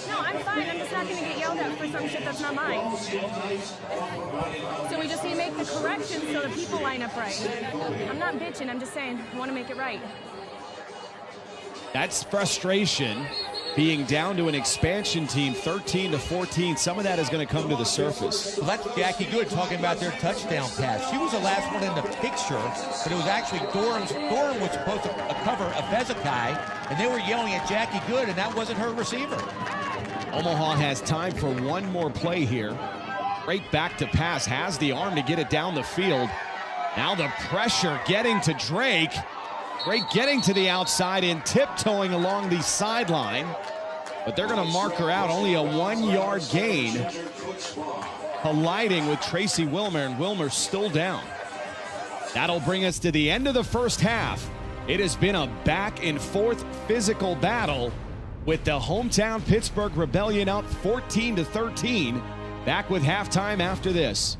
No, I'm fine. I'm just not going to get yelled at for some shit that's not mine. So we just need to make the corrections so the people line up right. I'm not bitching. I'm just saying I want to make it right. That's frustration. Being down to an expansion team, 13-14, some of that is going to come to the surface. Well, that's Jackie Good talking about their touchdown pass. She was the last one in the picture, but it was actually Durham was supposed to cover a Fezikai, and they were yelling at Jackie Good, and that wasn't her receiver. Omaha has time for one more play here. Right back to pass, has the arm to get it down the field. Now the pressure getting to Drake. Drake getting to the outside and tiptoeing along the sideline. But they're going to mark her out. Only a 1-yard gain. Colliding with Tracy Wilmer, and Wilmer still down. That'll bring us to the end of the first half. It has been a back-and-forth physical battle with the hometown Pittsburgh Rebellion up 14-13. Back with halftime after this.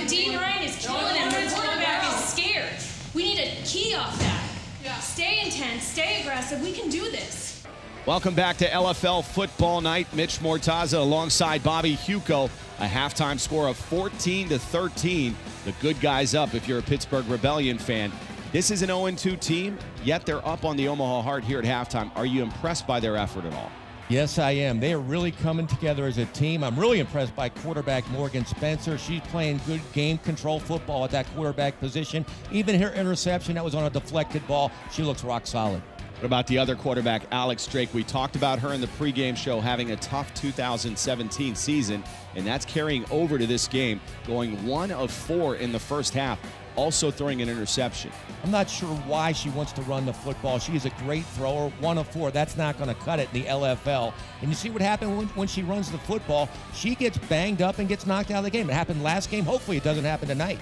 Dean Ryan is killing him. The quarterback is scared. We need a key off that. Yeah. Stay intense, stay aggressive. We can do this. Welcome back to LFL Football Night. Mitch Mortaza alongside Bobby Huco. A halftime score of 14-13. The good guys up if you're a Pittsburgh Rebellion fan. This is an 0-2 team, yet they're up on the Omaha Heart here at halftime. Are you impressed by their effort at all? Yes, I am. They are really coming together as a team. I'm really impressed by quarterback Morgan Spencer. She's playing good game control football at that quarterback position. Even her interception that was on a deflected ball, she looks rock solid. What about the other quarterback, Alex Drake? We talked about her in the pregame show having a tough 2017 season, and that's carrying over to this game, going 1 of 4 in the first half, also throwing an interception. I'm not sure why she wants to run the football. She is a great thrower, 1 of 4. That's not going to cut it in the LFL. And you see what happened when she runs the football. She gets banged up and gets knocked out of the game. It happened last game. Hopefully it doesn't happen tonight.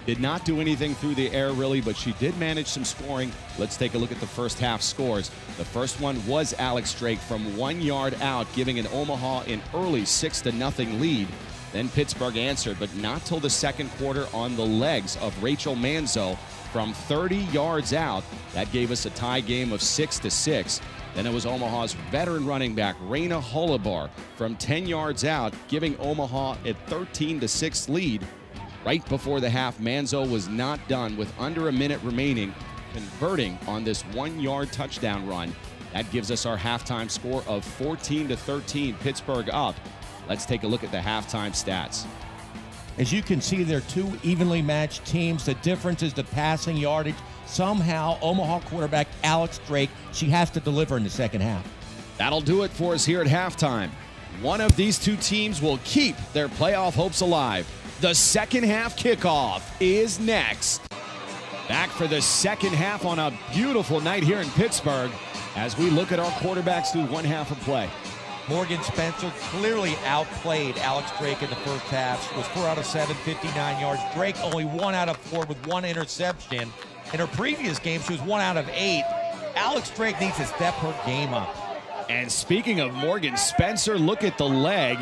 Did not do anything through the air, really, but she did manage some scoring. Let's take a look at the first half scores. The first one was Alex Drake from 1 yard out, giving an Omaha an early 6-0 lead. Then Pittsburgh answered, but not till the second quarter on the legs of Rachel Manzo from 30 yards out. That gave us a tie game of 6-6. Then it was Omaha's veteran running back, Raina Holabar, from 10 yards out, giving Omaha a 13-6 lead. Right before the half, Manzo was not done with under a minute remaining, converting on this 1 yard touchdown run. That gives us our halftime score of 14-13, Pittsburgh up. Let's take a look at the halftime stats. As you can see, they're two evenly matched teams. The difference is the passing yardage. Somehow, Omaha quarterback Alex Drake, she has to deliver in the second half. That'll do it for us here at halftime. One of these two teams will keep their playoff hopes alive. The second half kickoff is next. Back for the second half on a beautiful night here in Pittsburgh as we look at our quarterbacks through one half of play. Morgan Spencer clearly outplayed Alex Drake in the first half. She was 4 out of 7, 59 yards. Drake only 1 out of 4 with 1 interception. In her previous game, she was 1 out of 8. Alex Drake needs to step her game up. And speaking of Morgan Spencer, look at the leg.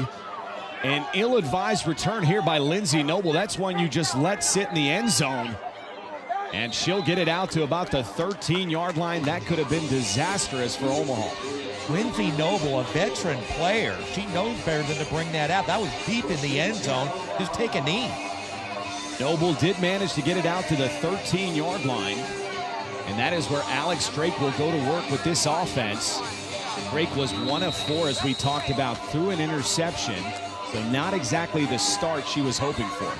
An ill-advised return here by Lindsey Noble. That's one you just let sit in the end zone. And she'll get it out to about the 13-yard line. That could have been disastrous for Omaha. Lindsey Noble, a veteran player. She knows better than to bring that out. That was deep in the end zone. Just take a knee. Noble did manage to get it out to the 13-yard line. And that is where Alex Drake will go to work with this offense. Drake was 1 of 4, as we talked about, through an interception. So not exactly the start she was hoping for.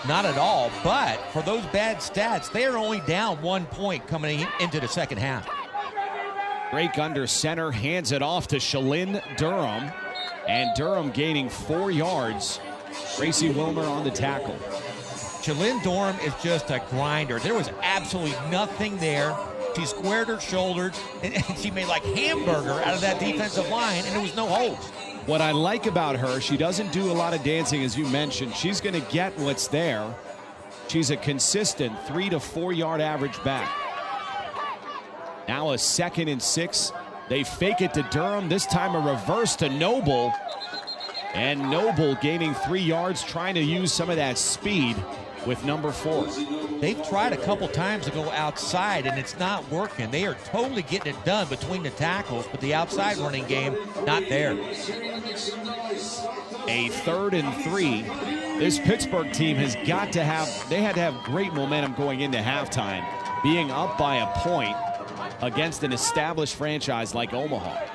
Not at all, but for those bad stats, they are only down 1 point coming into the second half. Drake under center, hands it off to Shalyn Durham. And Durham gaining 4 yards. Gracie Wilmer on the tackle. Shalyn Durham is just a grinder. There was absolutely nothing there. She squared her shoulders, and she made like hamburger out of that defensive line, and there was no holes. What I like about her, she doesn't do a lot of dancing, as you mentioned. She's going to get what's there. She's a consistent 3 to 4 yard average back. Now a 2nd and 6. They fake it to Durham. This time a reverse to Noble. And Noble gaining 3 yards, trying to use some of that speed with number 4. They've tried a couple times to go outside, and it's not working. They are totally getting it done between the tackles, but the outside running game, not there. A 3rd and 3. This Pittsburgh team has got to have, they had to have great momentum going into halftime, being up by a point against an established franchise like Omaha.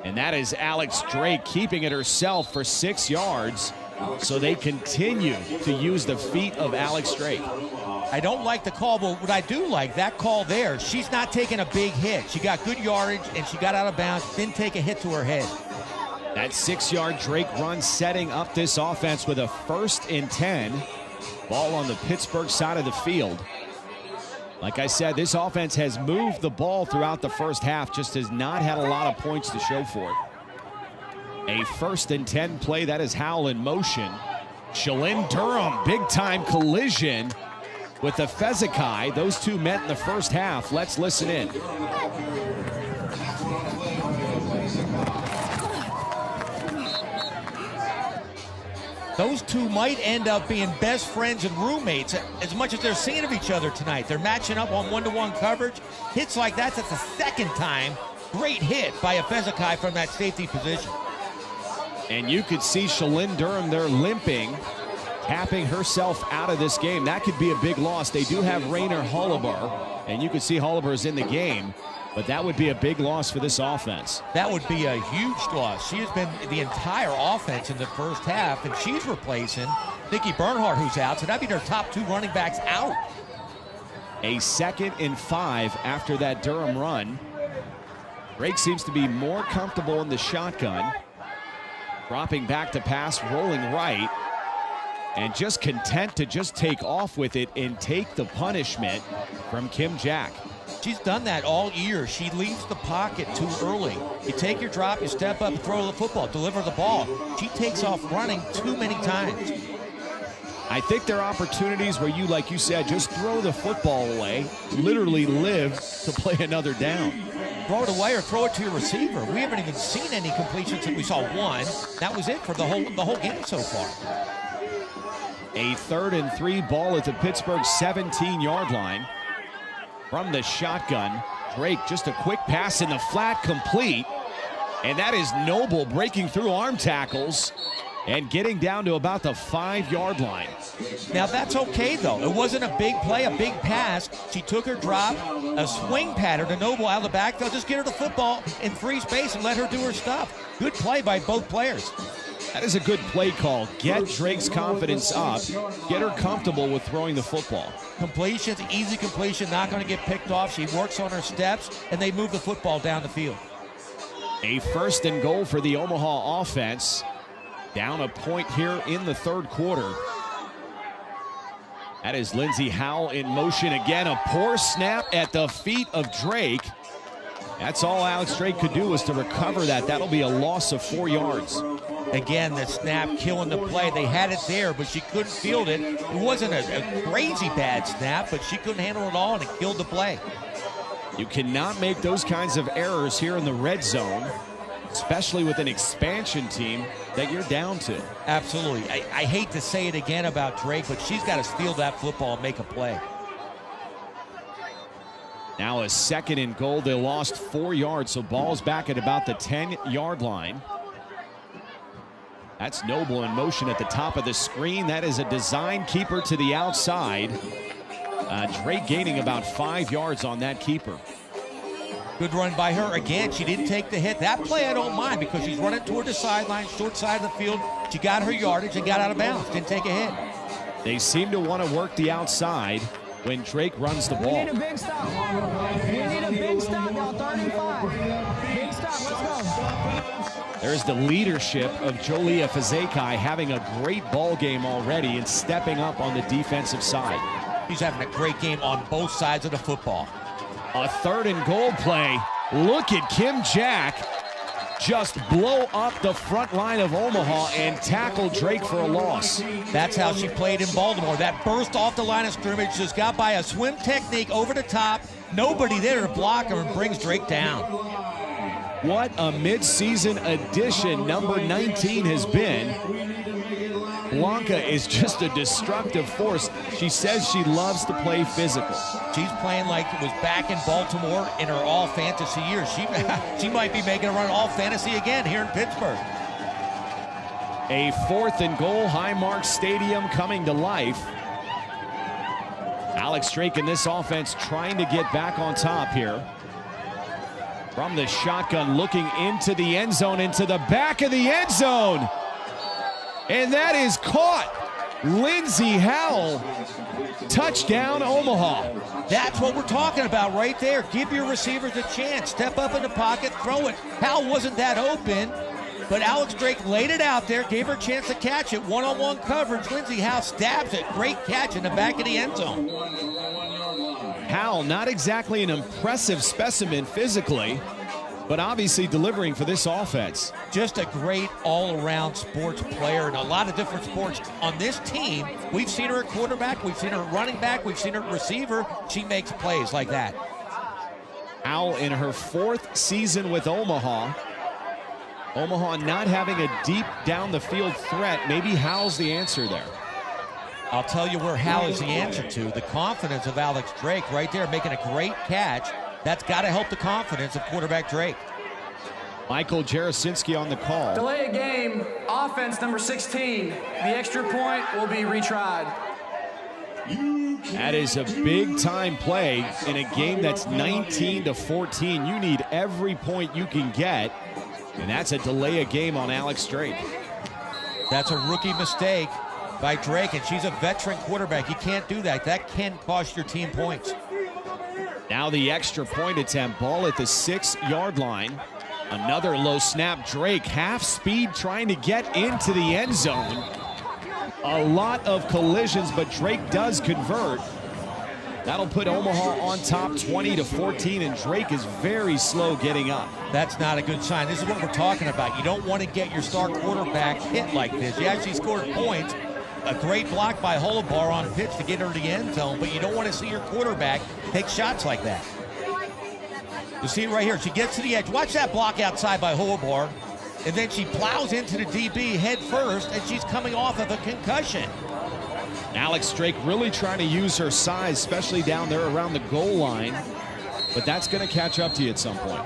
And that is Alex Drake keeping it herself for 6 yards. So they continue to use the feet of Alex Drake. I don't like the call, but what I do like, that call there, she's not taking a big hit. She got good yardage, and she got out of bounds, didn't take a hit to her head. That 6-yard Drake run setting up this offense with a 1st and 10. Ball on the Pittsburgh side of the field. Like I said, this offense has moved the ball throughout the first half, just has not had a lot of points to show for it. A 1st and 10 play. That is Howell in motion. Shalyn Durham, big-time collision with the Fezekai. Those two met in the first half. Let's listen in. Those two might end up being best friends and roommates as much as they're seeing of each other tonight. They're matching up on one-to-one coverage. Hits like that's the 2nd time. Great hit by a Fezekai from that safety position. And you could see Shalyn Durham there limping, tapping herself out of this game. That could be a big loss. They do have Raina Holabar, and you can see Holabar's in the game. But that would be a big loss for this offense. That would be a huge loss. She has been the entire offense in the first half, and she's replacing Nikki Bernhardt, who's out. So that'd be their top 2 running backs out. A 2nd and 5 after that Durham run. Drake seems to be more comfortable in the shotgun. Dropping back to pass, rolling right. And just content to just take off with it and take the punishment from Kim Jack. She's done that all year. She leaves the pocket too early. You take your drop, you step up, throw the football, deliver the ball. She takes off running too many times. I think there are opportunities where you, like you said, just throw the football away, literally live to play another down. Throw it away or throw it to your receiver. We haven't even seen any completions. We saw one. That was it for the whole game so far. A 3rd and 3 ball at the Pittsburgh 17-yard line. From the shotgun, Drake, just a quick pass in the flat, complete. And that is Noble breaking through arm tackles and getting down to about the 5-yard line. Now that's okay though. It wasn't a big play, a big pass. She took her drop, a swing pattern to Noble out of the backfield. Just get her the football in free space and let her do her stuff. Good play by both players. That is a good play call. Get Drake's confidence up. Get her comfortable with throwing the football. Completion's easy completion, not going to get picked off. She works on her steps, and they move the football down the field. A 1st and goal for the Omaha offense. Down a point here in the 3rd quarter. That is Lindsey Howell in motion again. A poor snap at the feet of Drake. That's all Alex Drake could do was to recover that. That'll be a loss of 4 yards. Again, the snap killing the play. They had it there, but she couldn't field it. It wasn't a crazy bad snap, but she couldn't handle it all, and it killed the play. You cannot make those kinds of errors here in the red zone, especially with an expansion team that you're down to. Absolutely. I hate to say it again about Drake, but she's got to steal that football and make a play. Now a 2nd and goal. They lost 4 yards, so ball's back at about the 10-yard line. That's Noble in motion at the top of the screen. That is a design keeper to the outside. Drake gaining about 5 yards on that keeper. Good run by her. Again, she didn't take the hit. That play I don't mind because she's running toward the sideline, short side of the field. She got her yardage and got out of bounds. Didn't take a hit. They seem to want to work the outside when Drake runs the ball. We need a big stop. We need a big stop, y'all. 35. Big stop. Let's go. There's the leadership of Jolia Fazekai having a great ball game already and stepping up on the defensive side. He's having a great game on both sides of the football. A 3rd and goal play. Look at Kim Jack just blow up the front line of Omaha and tackle Drake for a loss. That's how she played in Baltimore. That burst off the line of scrimmage, just got by a swim technique over the top. Nobody there to block her and brings Drake down. What a midseason addition number 19 has been. Blanca is just a destructive force. She says she loves to play physical. She's playing like it was back in Baltimore in her all-fantasy years. She might be making a run all-fantasy again here in Pittsburgh. A 4th and goal, Highmark Stadium coming to life. Alex Drake in this offense trying to get back on top here. From the shotgun, looking into the end zone, into the back of the end zone. And that is caught. Lindsey Howell. Touchdown, Omaha. That's what we're talking about right there. Give your receivers a chance. Step up in the pocket, throw it. Howell wasn't that open, but Alex Drake laid it out there, gave her a chance to catch it. One-on-one coverage. Lindsey Howell stabs it. Great catch in the back of the end zone. Howell, not exactly an impressive specimen physically, but obviously delivering for this offense. Just a great all-around sports player in a lot of different sports. On this team, we've seen her at quarterback, we've seen her at running back, we've seen her at receiver. She makes plays like that. Howell in her 4th season with Omaha. Omaha not having a deep down-the-field threat. Maybe Howell's the answer there. I'll tell you where Howell is the answer to. The confidence of Alex Drake right there, making a great catch. That's got to help the confidence of quarterback Drake. Michael Jarasinski on the call. Delay a game, offense number 16. The extra point will be retried. That is a big-time play in a game that's 19-14. You need every point you can get, and that's a delay of game on Alex Drake. That's a rookie mistake by Drake, and she's a veteran quarterback. You can't do that. That can cost your team points. Now the extra point attempt, ball at the 6-yard line. Another low snap. Drake, half speed, trying to get into the end zone. A lot of collisions, but Drake does convert. That'll put Omaha on top 20-14, and Drake is very slow getting up. That's not a good sign. This is what we're talking about. You don't want to get your star quarterback hit like this. You actually scored points. A great block by Holobar on pitch to get her to the end zone, but you don't want to see your quarterback take shots like that. You see it right here. She gets to the edge. Watch that block outside by Holobar. And then she plows into the DB head first, and she's coming off of a concussion. Alex Drake really trying to use her size, especially down there around the goal line. But that's going to catch up to you at some point.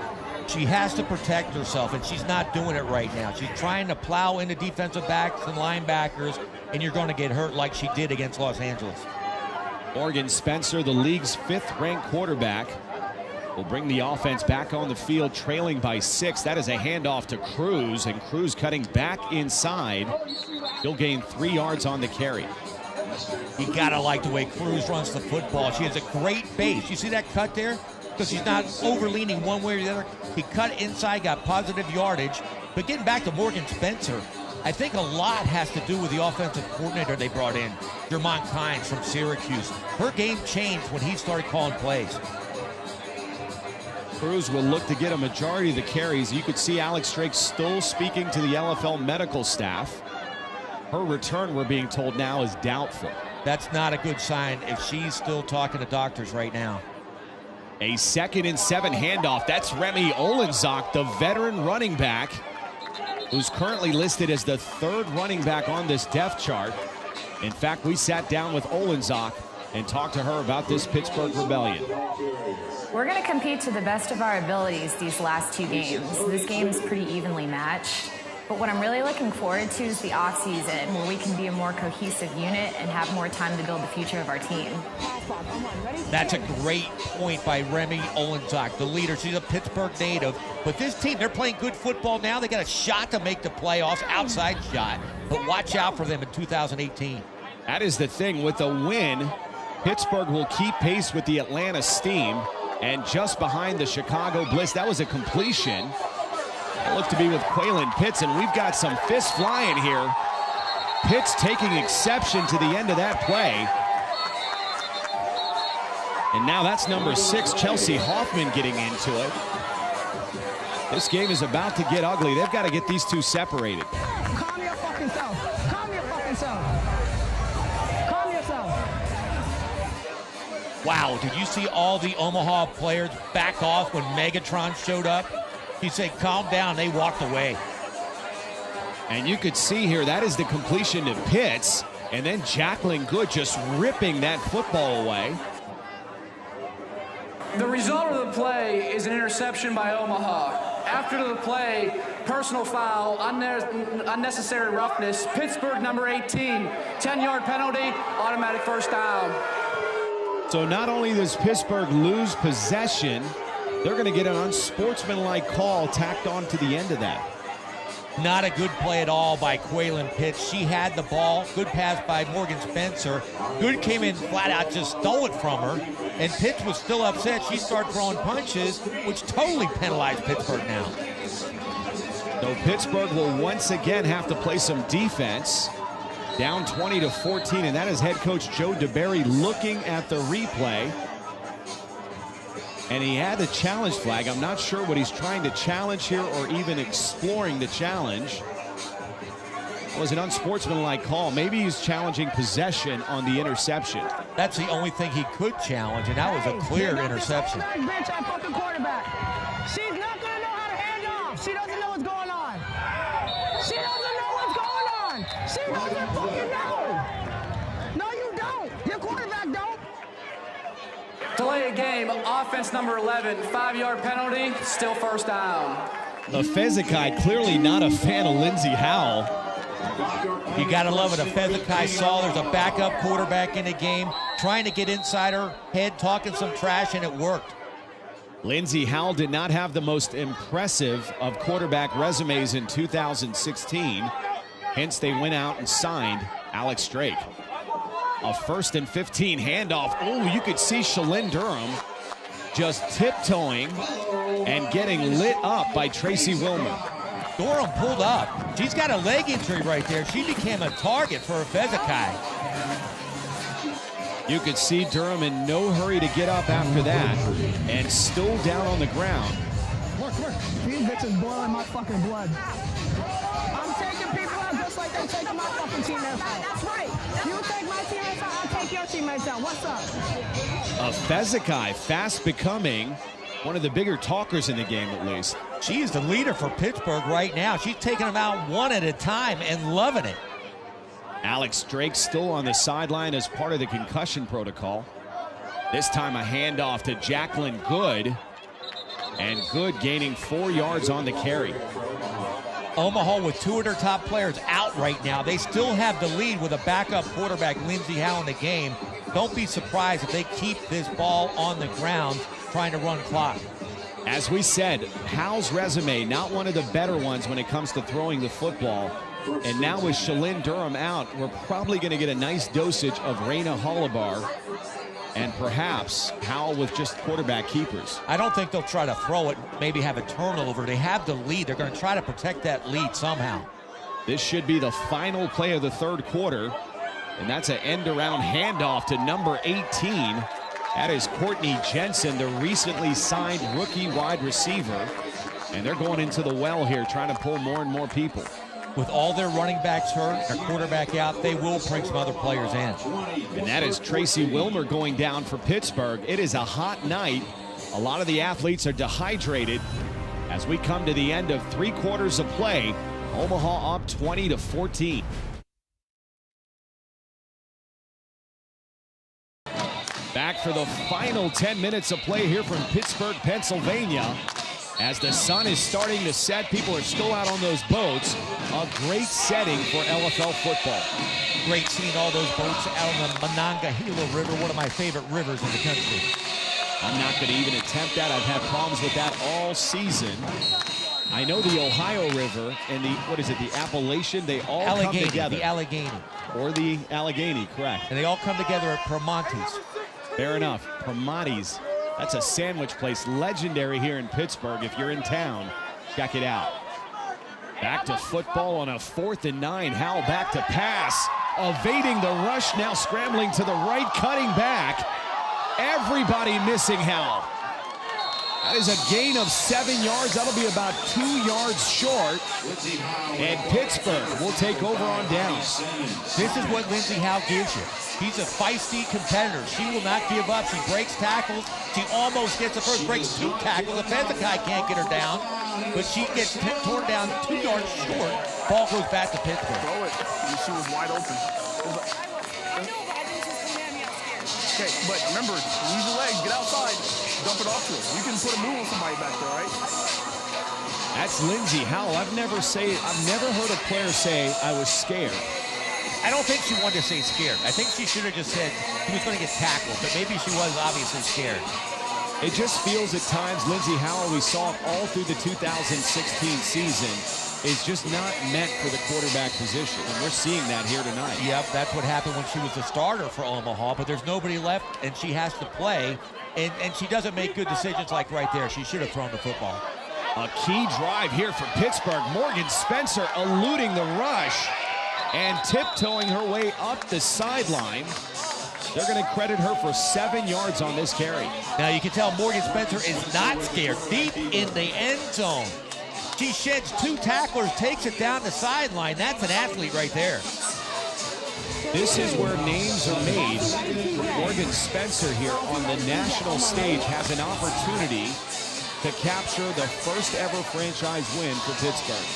She has to protect herself, and she's not doing it right now. She's trying to plow into defensive backs and linebackers, and you're going to get hurt like she did against Los Angeles. Morgan Spencer, the league's 5th-ranked quarterback, will bring the offense back on the field, trailing by 6. That is a handoff to Cruz, and Cruz cutting back inside. He'll gain 3 yards on the carry. You gotta like the way Cruz runs the football. She has a great base. You see that cut there? Because she's not over-leaning one way or the other. He cut inside, got positive yardage. But getting back to Morgan Spencer, I think a lot has to do with the offensive coordinator they brought in, Jermon Kynes from Syracuse. Her game changed when he started calling plays. Cruz will look to get a majority of the carries. You could see Alex Drake still speaking to the LFL medical staff. Her return, we're being told now, is doubtful. That's not a good sign if she's still talking to doctors right now. A 2nd and 7 handoff. That's Remy Olenzak, the veteran running back, who's currently listed as the 3rd running back on this depth chart. In fact, we sat down with Olenzak and talked to her about this Pittsburgh Rebellion. We're going to compete to the best of our abilities these last 2 games. This game is pretty evenly matched. But what I'm really looking forward to is the offseason, where we can be a more cohesive unit and have more time to build the future of our team. That's a great point by Remy Olenzak, the leader. She's a Pittsburgh native. But this team, they're playing good football now. They got a shot to make the playoffs, outside shot. But watch out for them in 2018. That is the thing. With a win, Pittsburgh will keep pace with the Atlanta Steam. And just behind the Chicago Bliss, that was a completion. It looked to be with Quaylen Pitts, and we've got some fists flying here. Pitts taking exception to the end of that play. And now that's number 6, Chelsea Hoffman, getting into it. This game is about to get ugly. They've got to get these two separated. Calm your fucking self. Calm your fucking self. Calm yourself. Wow, did you see all the Omaha players back off when Megatron showed up? He said, calm down. They walked away. And you could see here, that is the completion to Pitts. And then Jacqueline Good just ripping that football away. The result of the play is an interception by Omaha. After the play, personal foul, unnecessary roughness, Pittsburgh number 18, 10-yard penalty, automatic first down. So not only does Pittsburgh lose possession, they're going to get an unsportsmanlike call tacked on to the end of that. Not a good play at all by Quaylen Pitts. She had the ball. Good pass by Morgan Spencer. Good came in flat out, just stole it from her. And Pitts was still upset. She started throwing punches, which totally penalized Pittsburgh now. So Pittsburgh will once again have to play some defense. Down 20-14, and that is head coach Joe DeBerry looking at the replay. And he had the challenge flag. I'm not sure what he's trying to challenge here or even exploring the challenge. It was an unsportsmanlike call. Maybe he's challenging possession on the interception. That's the only thing he could challenge, and that was a clear interception. Bench our fucking quarterback. She's not going to know how to hand off. She doesn't know what's going on. She doesn't know what's going on. She doesn't fucking know. No, you don't. Your quarterback don't. Delay a game, offense number 11, 5-yard penalty, still first down. The Fezikai clearly not a fan of Lindsey Howell. You got to love it. Fezekai saw there's a backup quarterback in the game, trying to get inside her head, talking some trash, and it worked. Lindsey Howell did not have the most impressive of quarterback resumes in 2016. Hence, they went out and signed Alex Drake. A 1st and 15 handoff. Oh, you could see Shalyn Durham just tiptoeing and getting lit up by Tracy Wilmer. Durham pulled up. She's got a leg injury right there. She became a target for Fezekai. You could see Durham in no hurry to get up after that and still down on the ground. Look, these bitches boiling my fucking blood. I'm taking people out just like they're taking my fucking teammates out. That's right. You take my teammates out, I'll take your teammates out. What's up? Fezekai fast becoming one of the bigger talkers in the game, at least. She is the leader for Pittsburgh right now. She's taking them out one at a time and loving it. Alex Drake still on the sideline as part of the concussion protocol. This time a handoff to Jacqueline Good. And Good gaining 4 yards on the carry. Omaha with 2 of their top players out right now. They still have the lead with a backup quarterback, Lindsey Howell, in the game. Don't be surprised if they keep this ball on the ground trying to run clock. As we said, Howell's resume, not one of the better ones when it comes to throwing the football. And now with Shalyn Durham out, we're probably going to get a nice dosage of Raina Holibar and perhaps Howell with just quarterback keepers. I don't think they'll try to throw it, maybe have a turnover. They have the lead. They're going to try to protect that lead somehow. This should be the final play of the 3rd quarter. And that's an end-around handoff to number 18. That is Courtney Jensen, the recently signed rookie wide receiver. And they're going into the well here, trying to pull more and more people. With all their running backs hurt, their quarterback out, they will bring some other players in. And that is Tracy Wilmer going down for Pittsburgh. It is a hot night. A lot of the athletes are dehydrated as we come to the end of 3 quarters of play. Omaha up 20-14. Back for the final 10 minutes of play here from Pittsburgh, Pennsylvania. As the sun is starting to set, people are still out on those boats. A great setting for LFL football. Great seeing all those boats out on the Monongahela River, one of my favorite rivers in the country. I'm not going to even attempt that. I've had problems with that all season. I know the Ohio River and the, what is it, the Appalachian, they all come together. The Allegheny. Or the Allegheny, correct. And they all come together at Primanti's. Fair enough. Primanti's. That's a sandwich place, legendary here in Pittsburgh. If you're in town, check it out. Back to football on a 4th and 9. Howell back to pass. Evading the rush, now scrambling to the right, cutting back. Everybody missing Howell. That is a gain of 7 yards. That'll be about 2 yards short. And Pittsburgh will take over on downs. This is what Lindsey Howell gives you. She's a feisty competitor. She will not give up. She breaks tackles. She almost gets the first, breaks 2 tackles. The Fezekai can't get her down, but she gets torn down 2 yards short. Ball goes back to Pittsburgh. Throw it. She was wide open. Okay, but remember, use your legs, get outside, dump it off to her. You can put a move on somebody back there, right? That's Lindsey Howell. I've never heard a player say I was scared. I don't think she wanted to say scared. I think she should have just said he was going to get tackled, but maybe she was obviously scared. It just feels at times Lindsey Howell, we saw it all through the 2016 season, is just not meant for the quarterback position. And we're seeing that here tonight. Yep, that's what happened when she was the starter for Omaha, but there's nobody left and she has to play. And she doesn't make good decisions like right there. She should have thrown the football. A key drive here for Pittsburgh. Morgan Spencer eluding the rush and tiptoeing her way up the sideline. They're going to credit her for 7 yards on this carry. Now you can tell Morgan Spencer is not scared. Deep in the end zone. She sheds 2 tacklers, takes it down the sideline. That's an athlete right there. This is where names are made. Morgan Spencer here on the national stage has an opportunity to capture the first ever franchise win for Pittsburgh.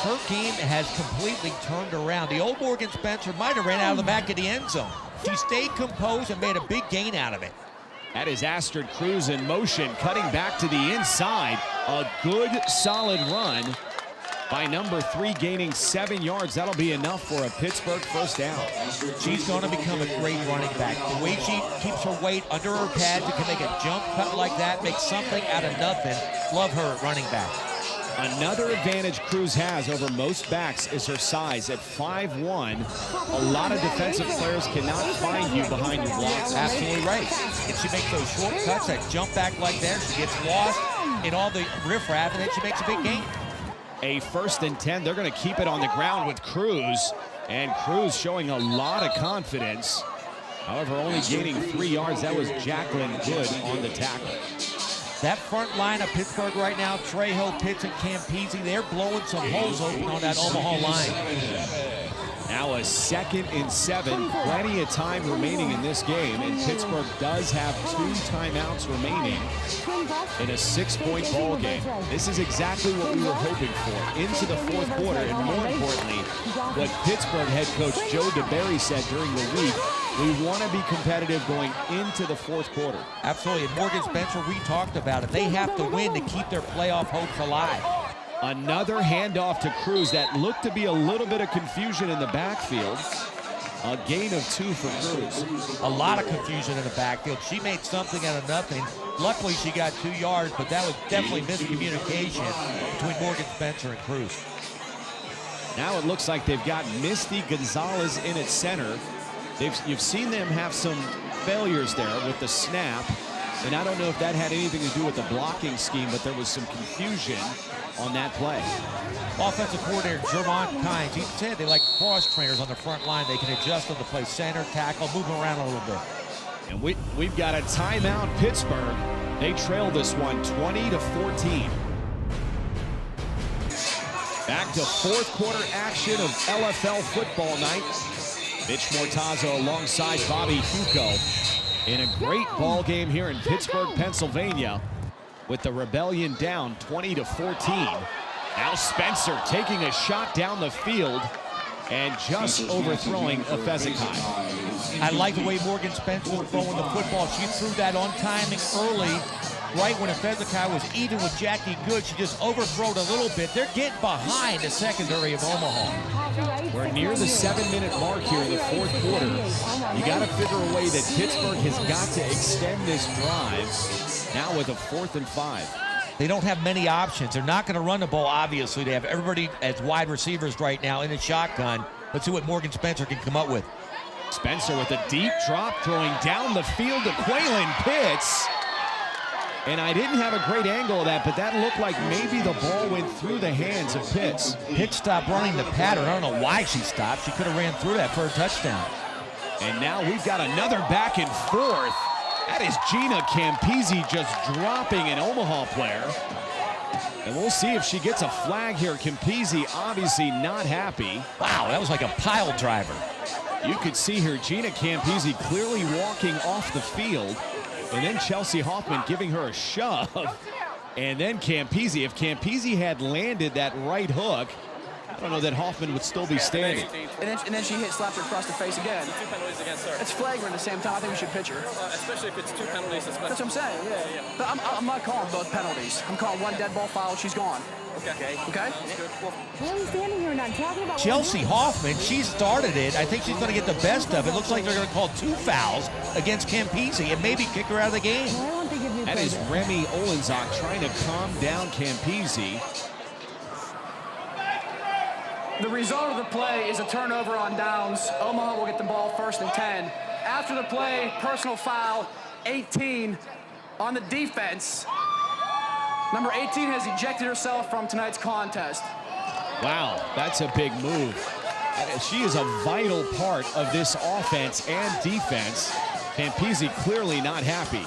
Her game has completely turned around. The old Morgan Spencer might have ran out of the back of the end zone. She stayed composed and made a big gain out of it. That is Astrid Cruz in motion, cutting back to the inside. A good, solid run. by number 3, gaining 7 yards. That'll be enough for a Pittsburgh first down. She's going to become a great running back. The way she keeps her weight under her pads and can make a jump cut like that, make something out of nothing. Love her at running back. Another advantage Cruz has over most backs is her size at 5'1". A lot of defensive players cannot find you behind your blocks. Absolutely right. And she makes those short cuts, that jump back like that. She gets lost in all the riffraff, and then she makes a big gain. A 1st and 10. They're going to keep it on the ground with Cruz. And Cruz showing a lot of confidence. However, only gaining 3 yards. That was Jacqueline Good on the tackle. That front line of Pittsburgh right now, Trejo, Pitts, and Campese, they're blowing some holes open on that Omaha line. Now a 2nd and 7. Plenty of time remaining in this game, and Pittsburgh does have 2 timeouts remaining in a 6-point ball game. This is exactly what we were hoping for into the 4th quarter, and more importantly, what Pittsburgh head coach Joe DeBerry said during the week. We want to be competitive going into the 4th quarter. Absolutely. And Morgan Spencer, we talked about it. They have to win to keep their playoff hopes alive. Another handoff to Cruz that looked to be a little bit of confusion in the backfield. A gain of 2 for Cruz. A lot of confusion in the backfield. She made something out of nothing. Luckily, she got 2 yards, but that was definitely miscommunication between Morgan Spencer and Cruz. Now it looks like they've got Misty Gonzalez in at center. You've seen them have some failures there with the snap, and I don't know if that had anything to do with the blocking scheme, but there was some confusion on that play. Offensive coordinator Jermon Kynes, he said they like cross trainers on the front line. They can adjust them to play center, tackle, move them around a little bit. And we've got a timeout, Pittsburgh. They trail this one 20-14. Back to 4th quarter action of LFL football night. Mitch Mortazo alongside Bobby Hugo in a great ball game here in Pittsburgh, Pennsylvania, with the Rebellion down 20-14. Now Spencer taking a shot down the field and just overthrowing Efezekai. I like the way Morgan Spencer was throwing the football. She threw that on timing early, right when Efezekai was even with Jackie Good. She just overthrowed a little bit. They're getting behind the secondary of Omaha. We're near the 7-minute mark here in the 4th quarter. You got to figure a way that Pittsburgh has got to extend this drive now with a 4th and 5. They don't have many options. They're not going to run the ball, obviously. They have everybody as wide receivers right now in a shotgun. Let's see what Morgan Spencer can come up with. Spencer with a deep drop, throwing down the field to Quaylen Pitts. And I didn't have a great angle of that, but that looked like maybe the ball went through the hands of Pitts. Pitts stopped running the pattern. I don't know why she stopped. She could have ran through that for a touchdown. And now we've got another back and forth. That is Gina Campese just dropping an Omaha player. And we'll see if she gets a flag here. Campese obviously not happy. Wow, that was like a pile driver. You could see her, Gina Campese, clearly walking off the field. And then Chelsea Hoffman giving her a shove. And then Campese. If Campese had landed that right hook, I don't know that Hoffman would still be standing. And then she slapped her across the face again. 2 penalties against her. It's flagrant at the same time. I think we should pitch her. Especially if it's 2 penalties. That's what I'm saying, yeah. But I'm not calling both penalties. I'm calling one dead ball foul. She's gone. Okay? Why are we standing here not talking about Chelsea Hoffman, she started it. I think she's going to get the best of it. Looks like they're going to call 2 fouls against Campese and maybe kick her out of the game. That is Remy Olenzak trying to calm down Campese. The result of the play is a turnover on downs. Omaha will get the ball 1st and 10. After the play, personal foul, 18 on the defense. Number 18 has ejected herself from tonight's contest. Wow, that's a big move. She is a vital part of this offense and defense. Campese clearly not happy.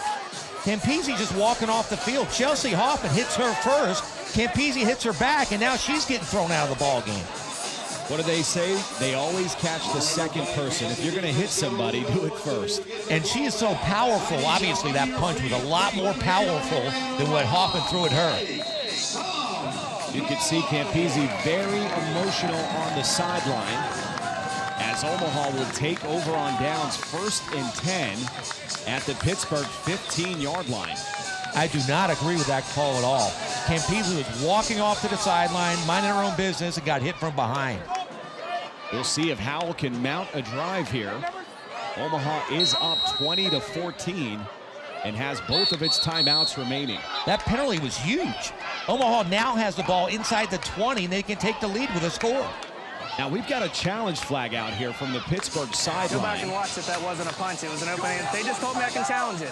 Campese just walking off the field. Chelsea Hoffman hits her first. Campese hits her back, and now she's getting thrown out of the ball game. What do they say? They always catch the second person. If you're going to hit somebody, do it first. And she is so powerful. Obviously, that punch was a lot more powerful than what Hoffman threw at her. You could see Campese very emotional on the sideline as Omaha will take over on downs 1st and 10 at the Pittsburgh 15-yard line. I do not agree with that call at all. Campese was walking off to the sideline, minding her own business, and got hit from behind. We'll see if Howell can mount a drive here. Omaha is up 20-14 and has both of its timeouts remaining. That penalty was huge. Omaha now has the ball inside the 20, and they can take the lead with a score. Now we've got a challenge flag out here from the Pittsburgh sideline. Go back and watch it. That wasn't a punch. It was an open hand. They just told me I can challenge it.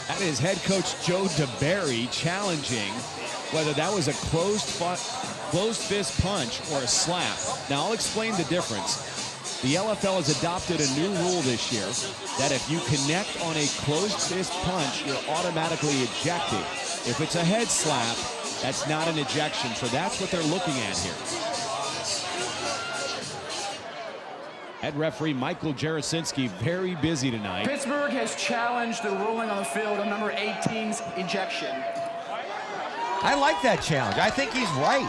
That is head coach Joe DeBerry challenging whether that was a closed fist punch or a slap. Now I'll explain the difference. The LFL has adopted a new rule this year that if you connect on a closed fist punch, you're automatically ejected. If it's a head slap, that's not an ejection, so that's what they're looking at here. Head referee Michael Jarasinski very busy tonight. Pittsburgh has challenged the ruling on the field on number 18's ejection. I like that challenge. I think he's right.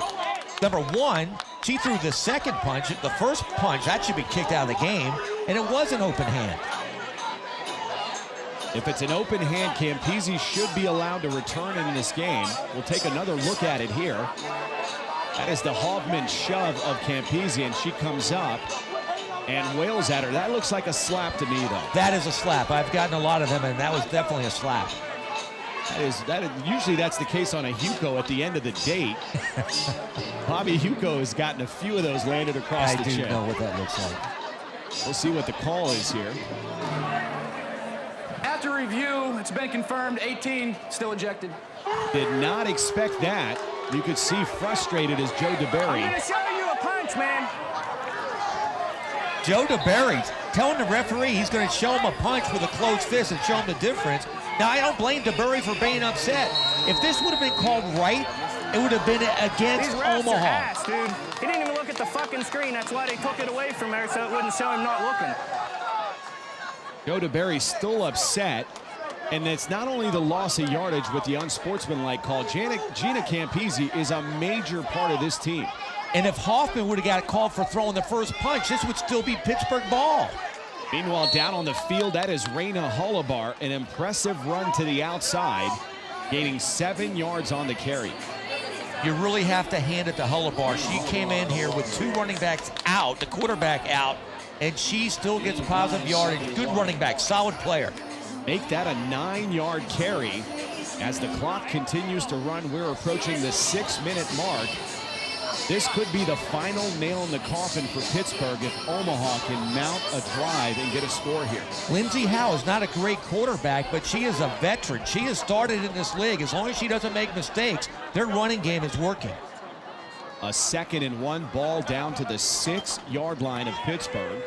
Number one, she threw the second punch. The first punch, that should be kicked out of the game, and it was an open hand. If it's an open hand, Campese should be allowed to return in this game. We'll take another look at it here. That is the Hoffman shove of Campese, and she comes up and wails at her. That looks like a slap to me, though. That is a slap. I've gotten a lot of them, and that was definitely a slap. Usually that's the case on a Hugo at the end of the date. Bobby Hugo has gotten a few of those landed across the chin. I do know what that looks like. We'll see what the call is here. After review, it's been confirmed 18 still ejected. Did not expect that. You could see frustrated as Joe DeBerry. I'm going to show you a punch, man. Joe DeBerry telling the referee he's going to show him a punch with a closed fist and show him the difference. Now, I don't blame DeBerry for being upset. If this would have been called right, it would have been against These refs Omaha. are ass, dude. He didn't even look at the fucking screen. That's why they took it away from her, so it wouldn't show him not looking. Joe DeBerry's still upset, and it's not only the loss of yardage with the unsportsmanlike call. Gina Campese is a major part of this team. And if Hoffman would have got called for throwing the first punch, this would still be Pittsburgh ball. Meanwhile, down on the field, that is Raina Holobar, an impressive run to the outside, gaining 7 yards on the carry. You really have to hand it to Holobar. She came in here with 2 running backs out, the quarterback out, and she still gets positive yardage. Good running back, solid player. Make that a 9-yard carry. As the clock continues to run, we're approaching the 6-minute mark. This could be the final nail in the coffin for Pittsburgh if Omaha can mount a drive and get a score here. Lindsey Howe is not a great quarterback, but she is a veteran. She has started in this league. As long as she doesn't make mistakes, their running game is working. A 2nd and 1, ball down to the 6-yard line of Pittsburgh.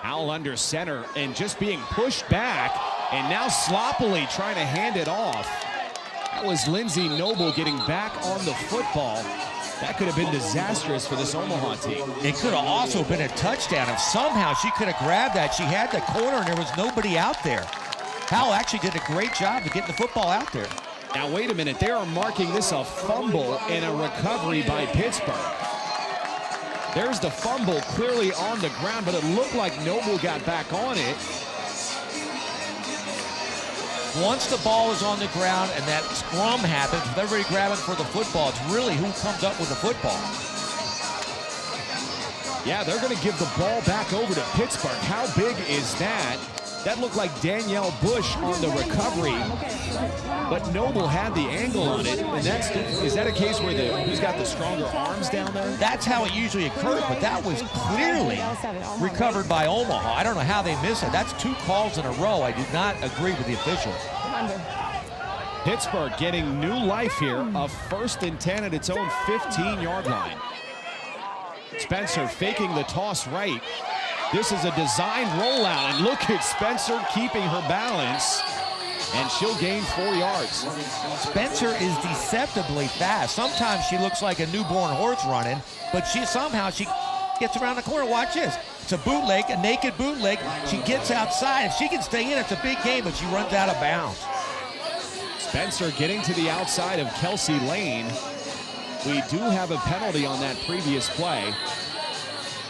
Howell under center and just being pushed back, and now sloppily trying to hand it off. That was Lindsey Noble getting back on the football. That could have been disastrous for this Omaha team. It could have also been a touchdown if somehow she could have grabbed that. She had the corner and there was nobody out there. Howell actually did a great job of getting the football out there. Now wait a minute, they are marking this a fumble and a recovery by Pittsburgh. There's the fumble clearly on the ground, but it looked like Noble got back on it. Once the ball is on the ground and that scrum happens, with everybody grabbing for the football, it's really who comes up with the football. Yeah, they're going to give the ball back over to Pittsburgh. How big is that? That looked like Danielle Bush on the recovery, but Noble had the angle on it. And is that a case where who's got the stronger arms down there? That's how it usually occurs, but that was clearly recovered by Omaha. I don't know how they missed it. That's 2 calls in a row. I do not agree with the official. Pittsburgh getting new life here, a 1st and 10 at its own 15-yard line. Spencer faking the toss right. This is a designed rollout, and look at Spencer keeping her balance, and she'll gain 4 yards. Spencer is deceptively fast. Sometimes she looks like a newborn horse running, but somehow she gets around the corner. Watch this. It's a bootleg, a naked bootleg. She gets outside. If she can stay in, it's a big game, but she runs out of bounds. Spencer getting to the outside of Kelsey Lane. We do have a penalty on that previous play.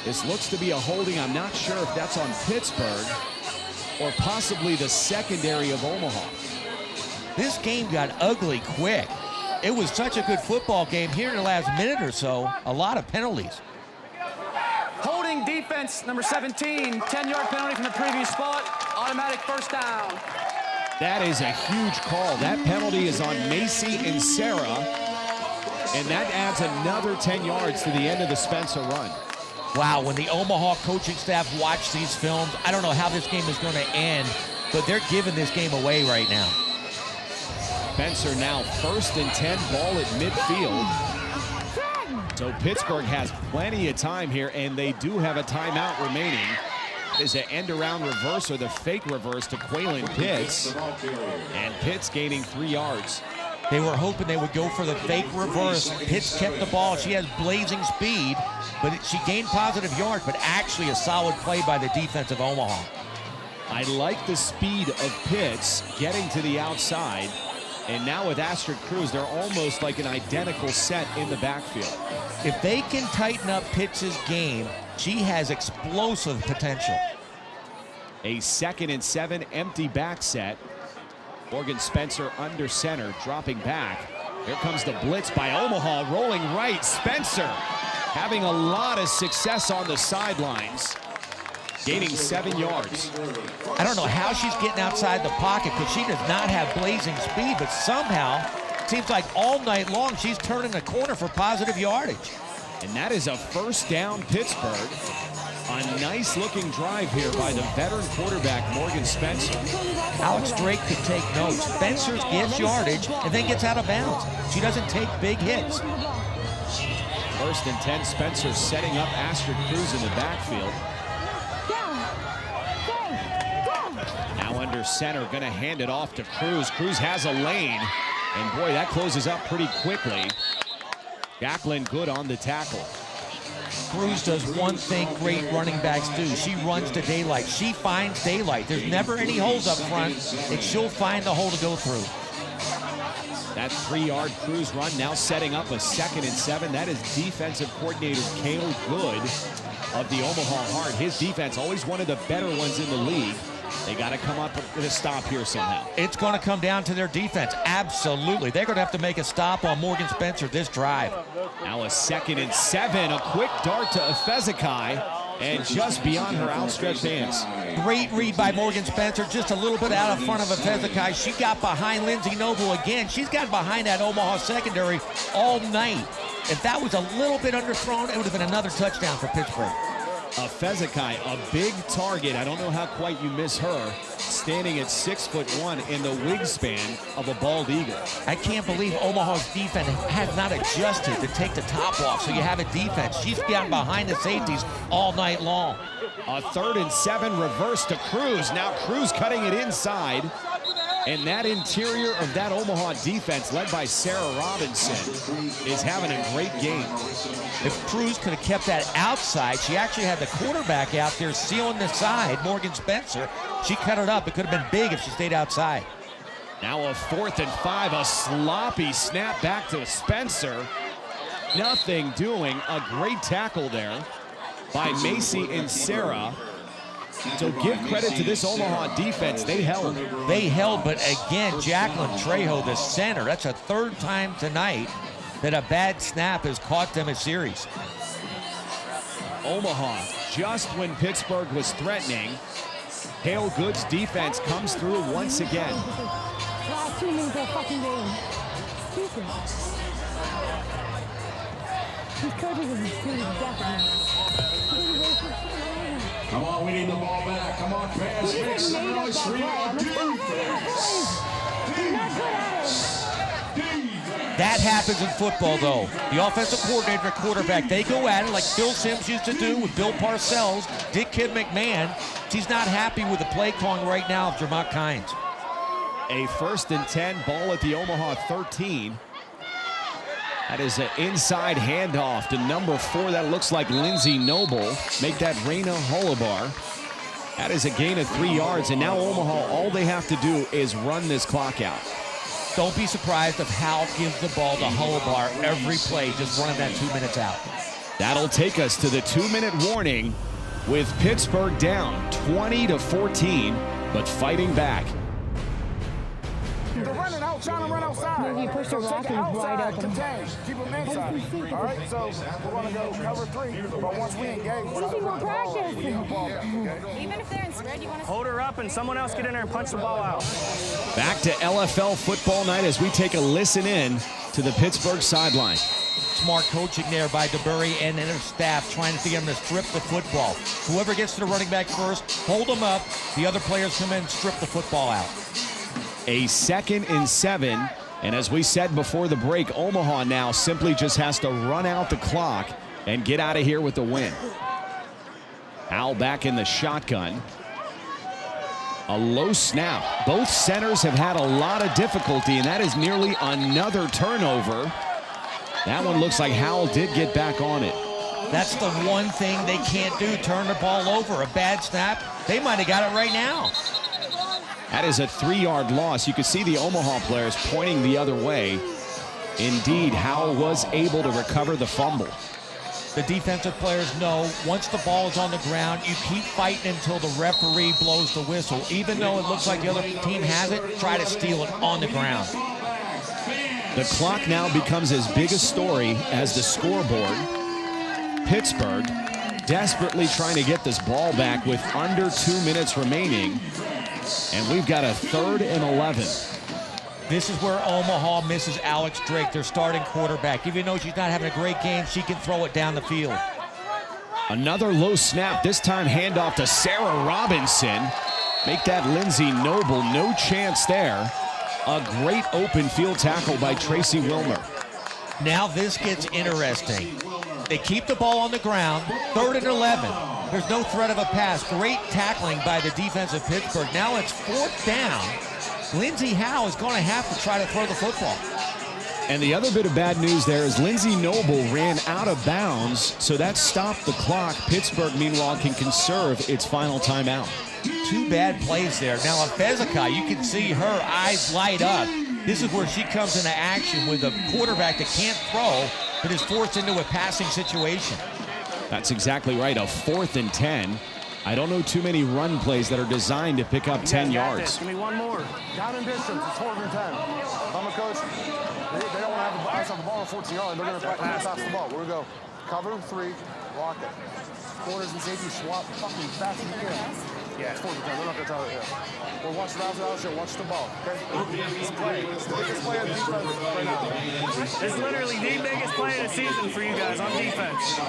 This looks to be a holding. I'm not sure if that's on Pittsburgh. or possibly the secondary of Omaha. This game got ugly quick. It was such a good football game. Here in the last minute or so, a lot of penalties. Holding defense, number 17, 10-yard penalty from the previous spot, automatic first down. That is a huge call. That penalty is on Macy and Sarah, and that adds another 10 yards to the end of the Spencer run. Wow, when the Omaha coaching staff watch these films, I don't know how this game is going to end, but they're giving this game away right now. Spencer now 1st and 10, ball at midfield. So Pittsburgh has plenty of time here, and they do have a timeout remaining. Is an end-around reverse or the fake reverse to Quaylen Pitts, and Pitts gaining 3 yards. They were hoping they would go for the fake reverse. Pitts kept the ball. She has blazing speed, but she gained positive yards, but actually a solid play by the defense of Omaha. I like the speed of Pitts getting to the outside, and now with Astrid Cruz, they're almost like an identical set in the backfield. If they can tighten up Pitts' game, she has explosive potential. A 2nd and 7, empty back set. Morgan Spencer under center, dropping back. Here comes the blitz by Omaha, rolling right. Spencer having a lot of success on the sidelines, gaining 7 yards. I don't know how she's getting outside the pocket because she does not have blazing speed, but somehow, it seems like all night long, she's turning the corner for positive yardage. And that is a first down, Pittsburgh. A nice-looking drive here by the veteran quarterback, Morgan Spencer. Alex Drake could take notes. Spencer gets yardage and then gets out of bounds. She doesn't take big hits. 1st and 10, Spencer setting up Astrid Cruz in the backfield. Now under center, going to hand it off to Cruz. Cruz has a lane, and boy, that closes up pretty quickly. Jacqueline Good on the tackle. Cruz does one thing great running backs do. She runs to daylight. She finds daylight. There's never any holes up front, and she'll find the hole to go through. That 3-yard Cruz run now setting up a 2nd and 7. That is defensive coordinator Cale Good of the Omaha Heart. His defense, always one of the better ones in the league. They got to come up with a stop here somehow. It's going to come down to their defense. Absolutely. They're going to have to make a stop on Morgan Spencer this drive. Now a 2nd and 7. A quick dart to Efezikai, and just beyond her outstretched hands. Great read by Morgan Spencer, just a little bit out in front of Efezikai. She got behind Lindsay Noble again. She's got behind that Omaha secondary all night. If that was a little bit underthrown, it would have been another touchdown for Pittsburgh. Efezikai, a big target. I don't know how quite you miss her, standing at 6'1" in the wingspan of a bald eagle. I can't believe Omaha's defense has not adjusted to take the top off, so you have a defense. She's gotten behind the safeties all night long. A 3rd and 7 reverse to Cruz. Now Cruz cutting it inside. And that interior of that Omaha defense, led by Sarah Robinson, is having a great game. If Cruz could have kept that outside, she actually had the quarterback out there sealing the side, Morgan Spencer. She cut it up. It could have been big if she stayed outside. Now a 4th and 5, a sloppy snap back to Spencer. Nothing doing. A great tackle there by Macy and Sarah. So give credit to this Omaha defense. They held. They held, but again, Jacqueline Trejo, the center, that's a 3rd time tonight that a bad snap has cost them a series. Omaha, just when Pittsburgh was threatening, Cale Good's defense comes through once again. Last 2 minutes of the fucking game. Stupid. These coaches are stupid, definitely. Come on, we need the ball back. Come on, pass, make some noise. 3-yard defense. That happens in football, though. The offensive coordinator and quarterback, they go at it like Phil Simms used to do with Bill Parcells, Dick Kid McMahon. She's not happy with the play calling right now of Jermont Kynes. A 1st and 10, ball at the Omaha 13. That is an inside handoff to number 4. That looks like Lindsay Noble. Make that Raina Holobar. That is a gain of 3 yards. And now Omaha, all they have to do is run this clock out. Don't be surprised if Hal gives the ball to Holobar every play, just running that 2 minutes out. That'll take us to the 2-minute warning with Pittsburgh down 20-14. but fighting back. They're running out, trying to run outside. No, you push the rock take it and wide outside, open. contain, keep them inside. All right, so we're going to go cover 3, but once we engage, we're Easy, we'll practice. we get the ball back, okay? Even if they're in spread, you want to Hold her up and someone else get in there and punch the ball out. Back to LFL football night as we take a listen in to the Pittsburgh sideline. Smart coaching there by DeBurry and their staff trying to get them to strip the football. Whoever gets to the running back first, hold them up. The other players come in and strip the football out. A 2nd and 7, and as we said before the break, Omaha now simply just has to run out the clock and get out of here with the win. Al back in the shotgun. A low snap. Both centers have had a lot of difficulty, and that is nearly another turnover. That one looks like Howell did get back on it. That's the one thing they can't do, turn the ball over. A bad snap, they might have got it right now. That is a 3-yard loss. You can see the Omaha players pointing the other way. Indeed, Howell was able to recover the fumble. The defensive players know once the ball is on the ground, you keep fighting until the referee blows the whistle. Even though it looks like the other team has it, try to steal it on the ground. The clock now becomes as big a story as the scoreboard. Pittsburgh desperately trying to get this ball back with under 2 minutes remaining. And we've got a 3rd and 11. This is where Omaha misses Alex Drake, their starting quarterback. Even though she's not having a great game, she can throw it down the field. Another low snap, this time handoff to Sarah Robinson. Make that Lindsey Noble, no chance there. A great open field tackle by Tracy Wilmer. Now this gets interesting. They keep the ball on the ground, 3rd and 11. There's no threat of a pass. Great tackling by the defense of Pittsburgh. Now it's 4th down. Lindsey Howe is going to have to try to throw the football. And the other bit of bad news there is Lindsey Noble ran out of bounds, so that stopped the clock. Pittsburgh, meanwhile, can conserve its final timeout. 2 bad plays there. Now, Fezekai, you can see her eyes light up. This is where she comes into action with a quarterback that can't throw, but is forced into a passing situation. That's exactly right, a 4th and 10. I don't know too many run plays that are designed to pick up 10 yards. Give me one more. Down in distance, it's 4th and 10. If I'm a coach, they don't want to have the ball on 14 yards. They're going to pass the ball. We're going to go cover 3, block it. Corners and safety swap fucking fast as you can. Yeah, it's 4th and 10. They're not going to try it. Well, watch the route show. Watch the ball. Okay? It's play. It's the biggest play of defense right now. It's literally the biggest play of the season for you guys on defense.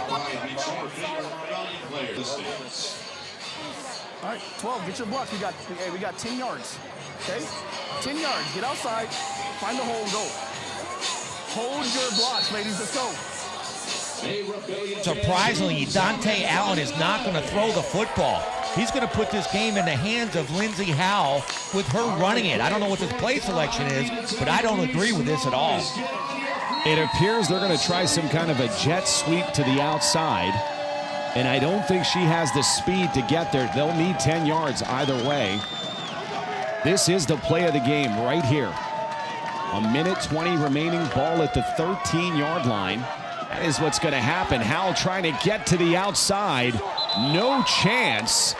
All right, 12, get your blocks. We got 10 yards. Okay? 10 yards. Get outside. Find the hole and go. Hold your blocks, ladies. Let's go. Surprisingly, Dante Allen is not going to throw the football. He's going to put this game in the hands of Lindsey Howell with her running it. I don't know what this play selection is, but I don't agree with this at all. It appears they're going to try some kind of a jet sweep to the outside, and I don't think she has the speed to get there. They'll need 10 yards either way. This is the play of the game right here. 1:20 remaining, ball at the 13-yard line. That is what's going to happen. Howell trying to get to the outside. No chance.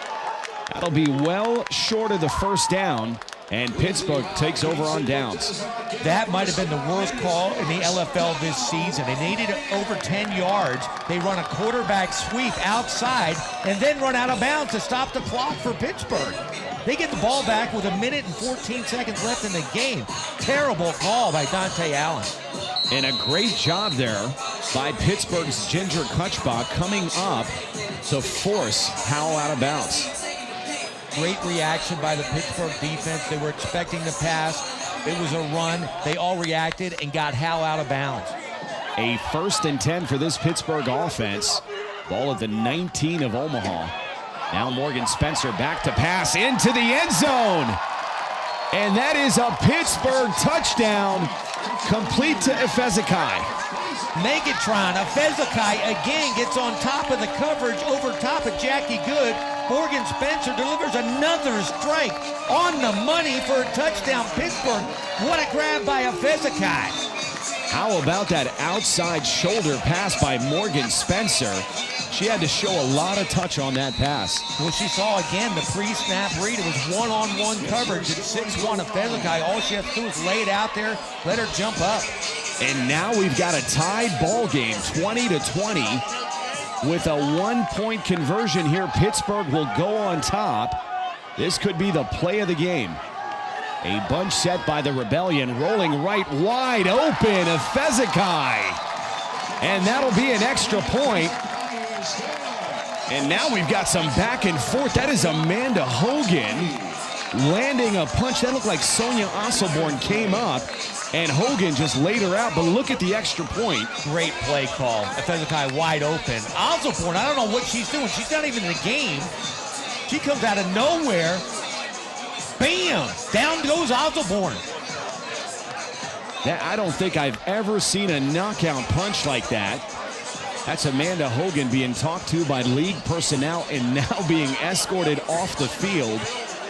That'll be well short of the 1st down, and Pittsburgh takes over on downs. That might have been the worst call in the LFL this season. They needed over 10 yards. They run a quarterback sweep outside and then run out of bounds to stop the clock for Pittsburgh. They get the ball back with 1 minute and 14 seconds left in the game. Terrible call by Dante Allen. And a great job there by Pittsburgh's Ginger Kutchbach coming up to force Howell out of bounds. Great reaction by the Pittsburgh defense. They were expecting the pass. It was a run. They all reacted and got Howell out of bounds. A 1st and 10 for this Pittsburgh offense. Ball at the 19 of Omaha. Now Morgan Spencer back to pass into the end zone. And that is a Pittsburgh touchdown, complete to Fezekai. Megatron, Fezekai again gets on top of the coverage, over top of Jackie Good. Morgan Spencer delivers another strike on the money for a touchdown. Pittsburgh, what a grab by Fezekai. How about that outside shoulder pass by Morgan Spencer? She had to show a lot of touch on that pass. Well, she saw again the pre-snap read. It was one-on-one coverage at 6'1" of Fezekai. All she has to do is lay it out there, let her jump up. And now we've got a tied ball game, 20-20. With a 1-point conversion here, Pittsburgh will go on top. This could be the play of the game. A bunch set by the Rebellion, rolling right wide open of Fezekai. And that'll be an extra point. And now we've got some back and forth. That is Amanda Hogan landing a punch. That looked like Sonia Osselborn came up, and Hogan just laid her out. But look at the extra point. Great play call. Fezekai wide open. Osselborn, I don't know what she's doing. She's not even in the game. She comes out of nowhere. Bam! Down goes Osselborn. I don't think I've ever seen a knockout punch like that. That's Amanda Hogan being talked to by league personnel and now being escorted off the field.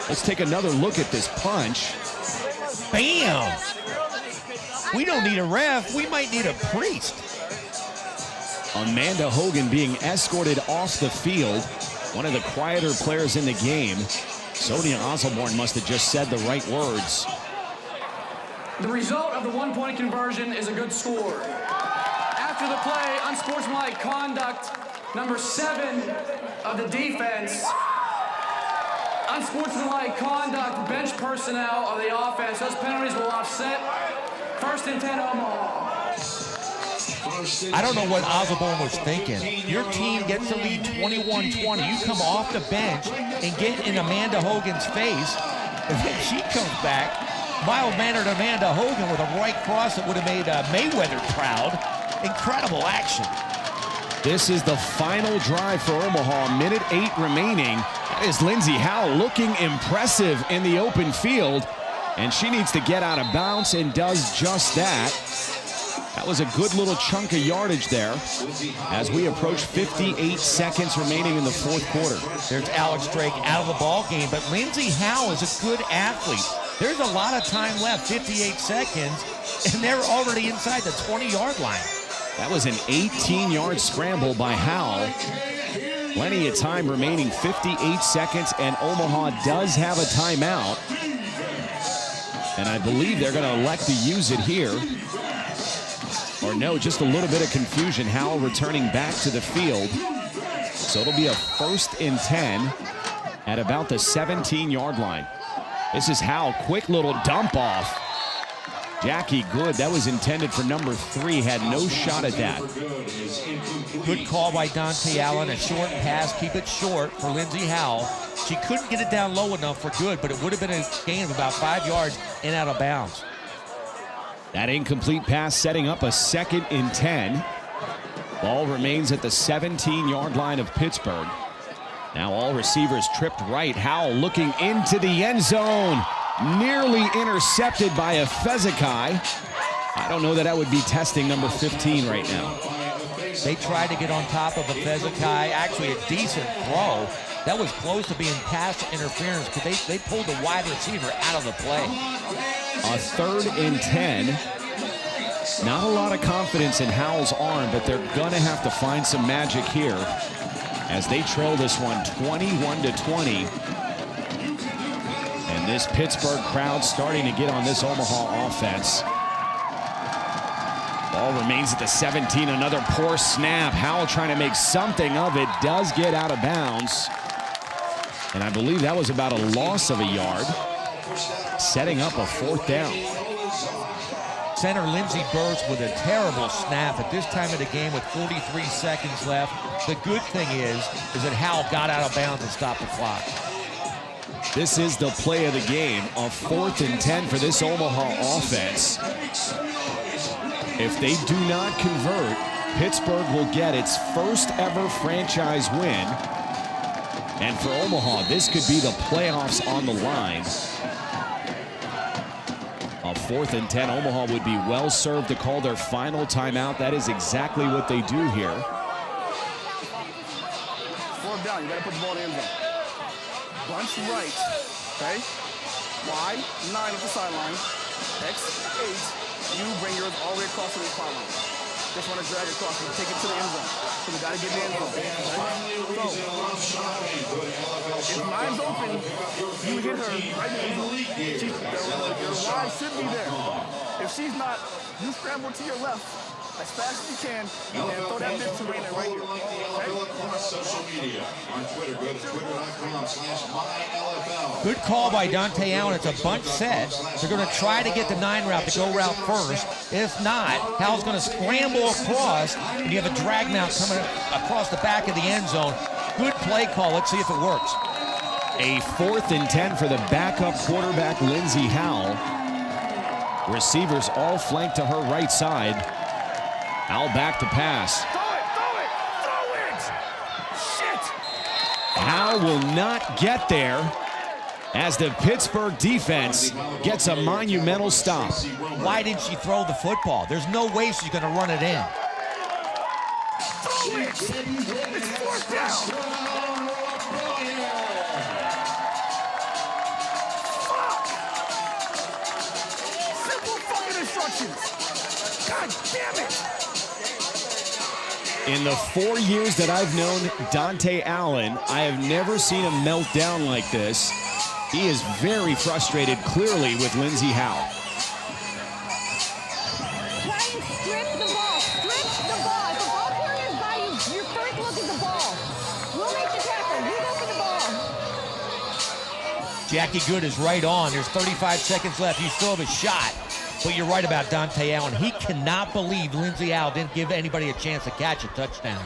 Let's take another look at this punch. Bam! We don't need a ref. We might need a priest. Amanda Hogan being escorted off the field. One of the quieter players in the game. Sonia Osselborn must have just said the right words. The result of the 1-point conversion is a good score. After the play, unsportsmanlike conduct, number 7 of the defense. Unsportsmanlike conduct, bench personnel of the offense. Those penalties will offset. 1st and 10, Omaha. I don't know what Osselborn was thinking. Your team gets the lead 21-20. You come off the bench and get in Amanda Hogan's face, and then she comes back. Mild-mannered Amanda Hogan with a right cross that would have made Mayweather proud. Incredible action. This is the final drive for Omaha. Minute 8 remaining. That is Lindsey Howell looking impressive in the open field. And she needs to get out of bounds and does just that. That was a good little chunk of yardage there as we approach 58 seconds remaining in the 4th quarter. There's Alex Drake out of the ball game, but Lindsey Howell is a good athlete. There's a lot of time left, 58 seconds, and they're already inside the 20-yard line. That was an 18-yard scramble by Howell. Plenty of time remaining, 58 seconds, and Omaha does have a timeout. And I believe they're going to elect to use it here. Or no, just a little bit of confusion. Howell returning back to the field. So it'll be a 1st and 10 at about the 17-yard line. This is Howell, quick little dump off. Jackie Good, that was intended for number 3, had no shot at that. Good call by Dante Allen, a short pass, keep it short for Lindsey Howell. She couldn't get it down low enough for Good, but it would have been a gain of about 5 yards and out of bounds. That incomplete pass setting up a 2nd and 10. Ball remains at the 17-yard line of Pittsburgh. Now all receivers tripped right. Howell looking into the end zone. Nearly intercepted by a Fezekai. I don't know that I would be testing number 15 right now. They tried to get on top of a Fezekai. Actually a decent throw. That was close to being pass interference because they pulled the wide receiver out of the play. A 3rd and 10. Not a lot of confidence in Howell's arm, but they're going to have to find some magic here as they trail this one 21-20. And this Pittsburgh crowd starting to get on this Omaha offense. Ball remains at the 17. Another poor snap. Howell trying to make something of it. Does get out of bounds. And I believe that was about a loss of a yard. Setting up a 4th down. Center Lindsey Burns with a terrible snap at this time of the game with 43 seconds left. The good thing is that Howell got out of bounds and stopped the clock. This is the play of the game. A 4th and 10 for this Omaha offense. If they do not convert, Pittsburgh will get its first ever franchise win. And for Omaha, this could be the playoffs on the line. A 4th and 10, Omaha would be well served to call their final timeout. That is exactly what they do here. 4th down, you gotta put the ball in the end zone. Bunch right, okay? Y, 9 at the sideline. X, 8. You bring yours all the way across to this pylon. Just want to drag it across and take it to the end zone. So we got to get the end zone. So, if mine's open, you hit her right in the end zone. Your wide should be there. If she's not, you scramble to your left as fast as you can and throw that bitch to Raina right here. Social media on Twitter. Go to twitter.com/MyLFL. Good call by Dante Allen. It's a bunch set. They're going to try to get the 9 route to go route first. If not, Hal's going to scramble across, and you have a drag mount coming across the back of the end zone. Good play call. Let's see if it works. A 4th and 10 for the backup quarterback, Lindsey Howell. Receivers all flanked to her right side. Howell back to pass. Throw it! Shit! Howell will not get there as the Pittsburgh defense gets a monumental stop. Why didn't she throw the football? There's no way she's going to run it in. Throw it! It's 4th down! Fuck! Simple fucking instructions! God damn it! In the 4 years that I've known Dante Allen, I have never seen him melt down like this. He is very frustrated, clearly, with Lindsey Howell. Try and strip the ball. Strip the ball. If the ball carrier is by you, your first look at the ball. We'll make the tackle. You go for the ball. Jackie Good is right on. There's 35 seconds left. You still have a shot. But you're right about Dante Allen. He cannot believe Lindsey Howell didn't give anybody a chance to catch a touchdown.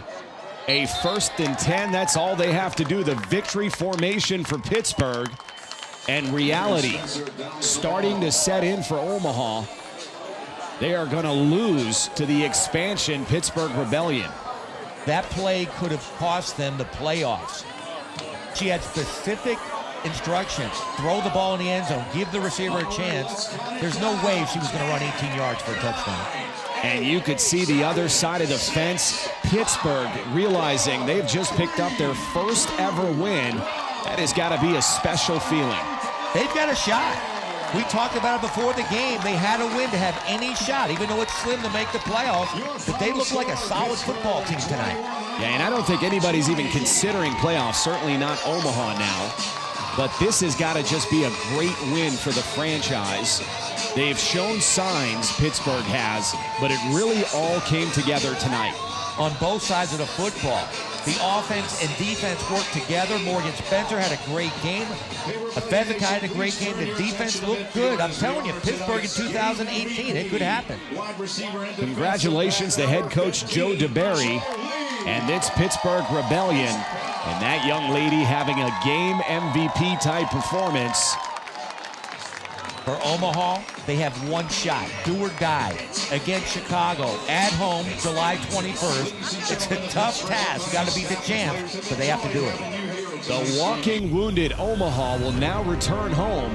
A 1st and 10, that's all they have to do. The victory formation for Pittsburgh. And reality starting to set in for Omaha. They are going to lose to the expansion Pittsburgh Rebellion. That play could have cost them the playoffs. She had specific instructions. Throw the ball in the end zone. Give the receiver a chance. There's no way she was going to run 18 yards for a touchdown. And you could see the other side of the fence. Pittsburgh realizing they've just picked up their first ever win. That has got to be a special feeling. They've got a shot. We talked about it before the game. They had a win to have any shot, even though it's slim to make the playoffs. But they look like a solid football team tonight. Yeah, and I don't think anybody's even considering playoffs. Certainly not Omaha now. But this has got to just be a great win for the franchise. They've shown signs, Pittsburgh has, but it really all came together tonight. On both sides of the football, the offense and defense worked together. Morgan Spencer had a great game. Afezika had a great game. The defense looked good. I'm telling you, Pittsburgh in 2018, it could happen. Congratulations to head coach Joe DeBerry and its Pittsburgh Rebellion. And that young lady having a game MVP type performance. For Omaha, they have one shot, do or die, against Chicago at home July 21st. It's a tough task. Got to beat the champs, but they have to do it. The walking wounded Omaha will now return home.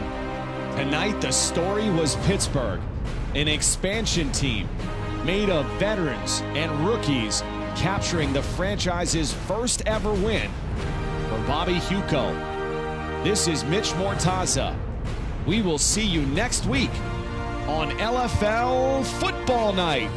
Tonight, the story was Pittsburgh, an expansion team made of veterans and rookies, capturing the franchise's first ever win. For Bobby Huco, this is Mitch Mortaza. We will see you next week on LFL Football Night.